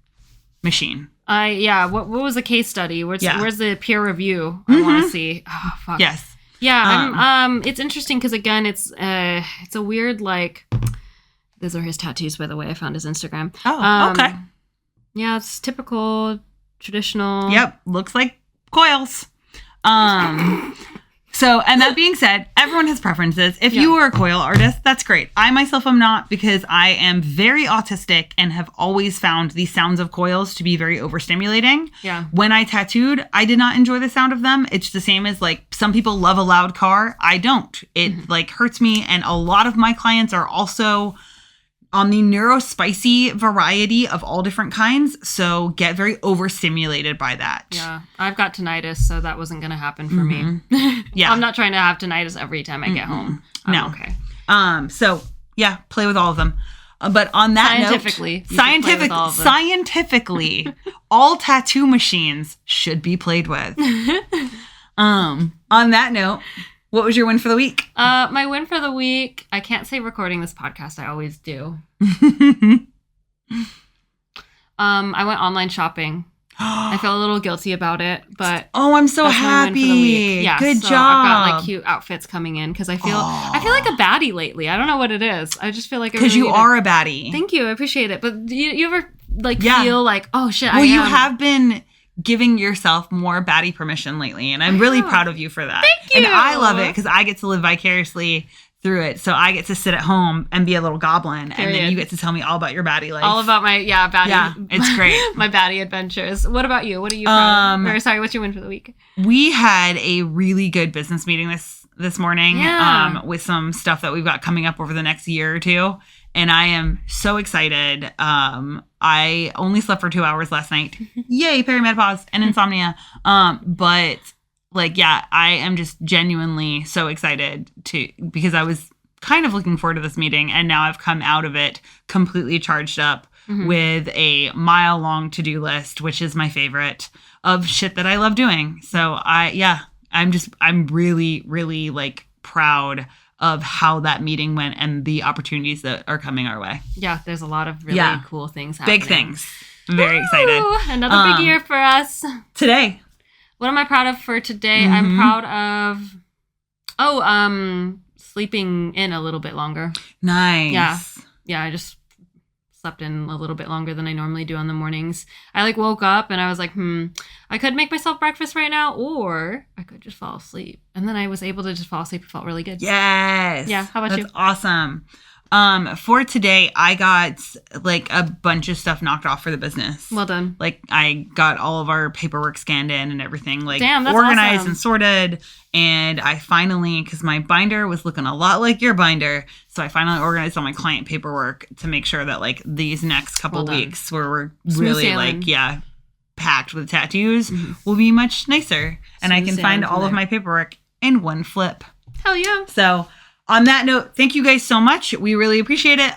machine? What was the case study? Where's the peer review? I want to see. Oh, fuck. Yes. Yeah. It's interesting because again, it's a weird like. Those are his tattoos, by the way. I found his Instagram. Oh, okay. Yeah, it's typical, traditional. Yep, looks like coils. So, and that being said, everyone has preferences. If you are a coil artist, that's great. I myself am not because I am very autistic and have always found the sounds of coils to be very overstimulating. Yeah. When I tattooed, I did not enjoy the sound of them. It's the same as like some people love a loud car. I don't. It like hurts me. And a lot of my clients are also on the neurospicy variety of all different kinds, so get very overstimulated by that. Yeah, I've got tinnitus, so that wasn't going to happen for me. Yeah. I'm not trying to have tinnitus every time I get home. No. Okay. So, yeah, play with all of them. But on that note, scientifically, all tattoo machines should be played with. On that note, what was your win for the week? My win for the week, I can't say recording this podcast. I always do. I went online shopping. I feel a little guilty about it, but I'm so that's happy. My win for the week. Yeah, good so job. I've got like cute outfits coming in because I feel like a baddie lately. I don't know what it is. I just feel like because you are a baddie. Thank you, I appreciate it. But you ever like feel like, oh shit? Well, you have been giving yourself more baddie permission lately, and I'm really proud of you for that. Thank you. And I love it because I get to live vicariously through it. So I get to sit at home and be a little goblin, and then you get to tell me all about your baddie life. All about my baddie. Yeah, it's great. My baddie adventures. What about you? What are you proud of? Or, sorry, what's your win for the week? We had a really good business meeting this morning with some stuff that we've got coming up over the next year or two. And I am so excited. I only slept for 2 hours last night. Yay, perimenopause and insomnia. But like, yeah, I am just genuinely so excited because I was kind of looking forward to this meeting. And now I've come out of it completely charged up with a mile-long to-do list, which is my favorite of shit that I love doing. So I'm really, really like proud of how that meeting went and the opportunities that are coming our way. Yeah, there's a lot of really cool things happening. Big things. I'm very excited. Another big year for us. Today. What am I proud of for today? I'm proud of sleeping in a little bit longer. Nice. Yeah, I just slept in a little bit longer than I normally do on the mornings. I like woke up and I was like, I could make myself breakfast right now, or I could just fall asleep. And then I was able to just fall asleep. It felt really good. Yes. Yeah. How about you? That's awesome. For today, I got like a bunch of stuff knocked off for the business. Well done. Like I got all of our paperwork scanned in and everything like that's organized awesome. And sorted. And I finally, because my binder was looking a lot like your binder, so I finally organized all my client paperwork to make sure that like these next couple weeks where we're really sailing. like, packed with tattoos will be much nicer. And I can find all of my paperwork in one flip. Hell yeah. So on that note, thank you guys so much. We really appreciate it.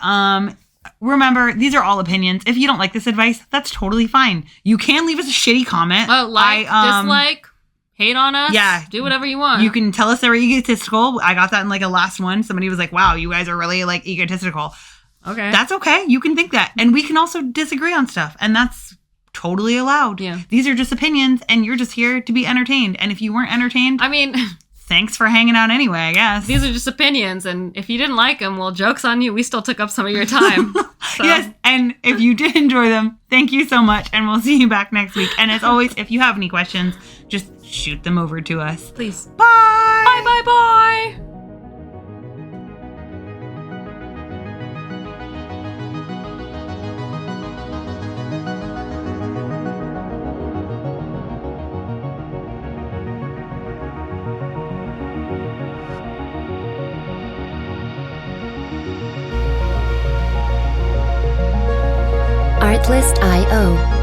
Remember, these are all opinions. If you don't like this advice, that's totally fine. You can leave us a shitty comment. Dislike, hate on us. Yeah. Do whatever you want. You can tell us that we're egotistical. I got that in like a last one. Somebody was like, wow, you guys are really like egotistical. Okay. That's okay. You can think that. And we can also disagree on stuff. And that's totally allowed. Yeah. These are just opinions and you're just here to be entertained. And if you weren't entertained, I mean, thanks for hanging out anyway, I guess. These are just opinions, and if you didn't like them, well, joke's on you. We still took up some of your time. So. Yes, and if you did enjoy them, thank you so much, and we'll see you back next week. And as always, if you have any questions, just shoot them over to us. Please. Bye! Bye, bye, bye! Artlist.io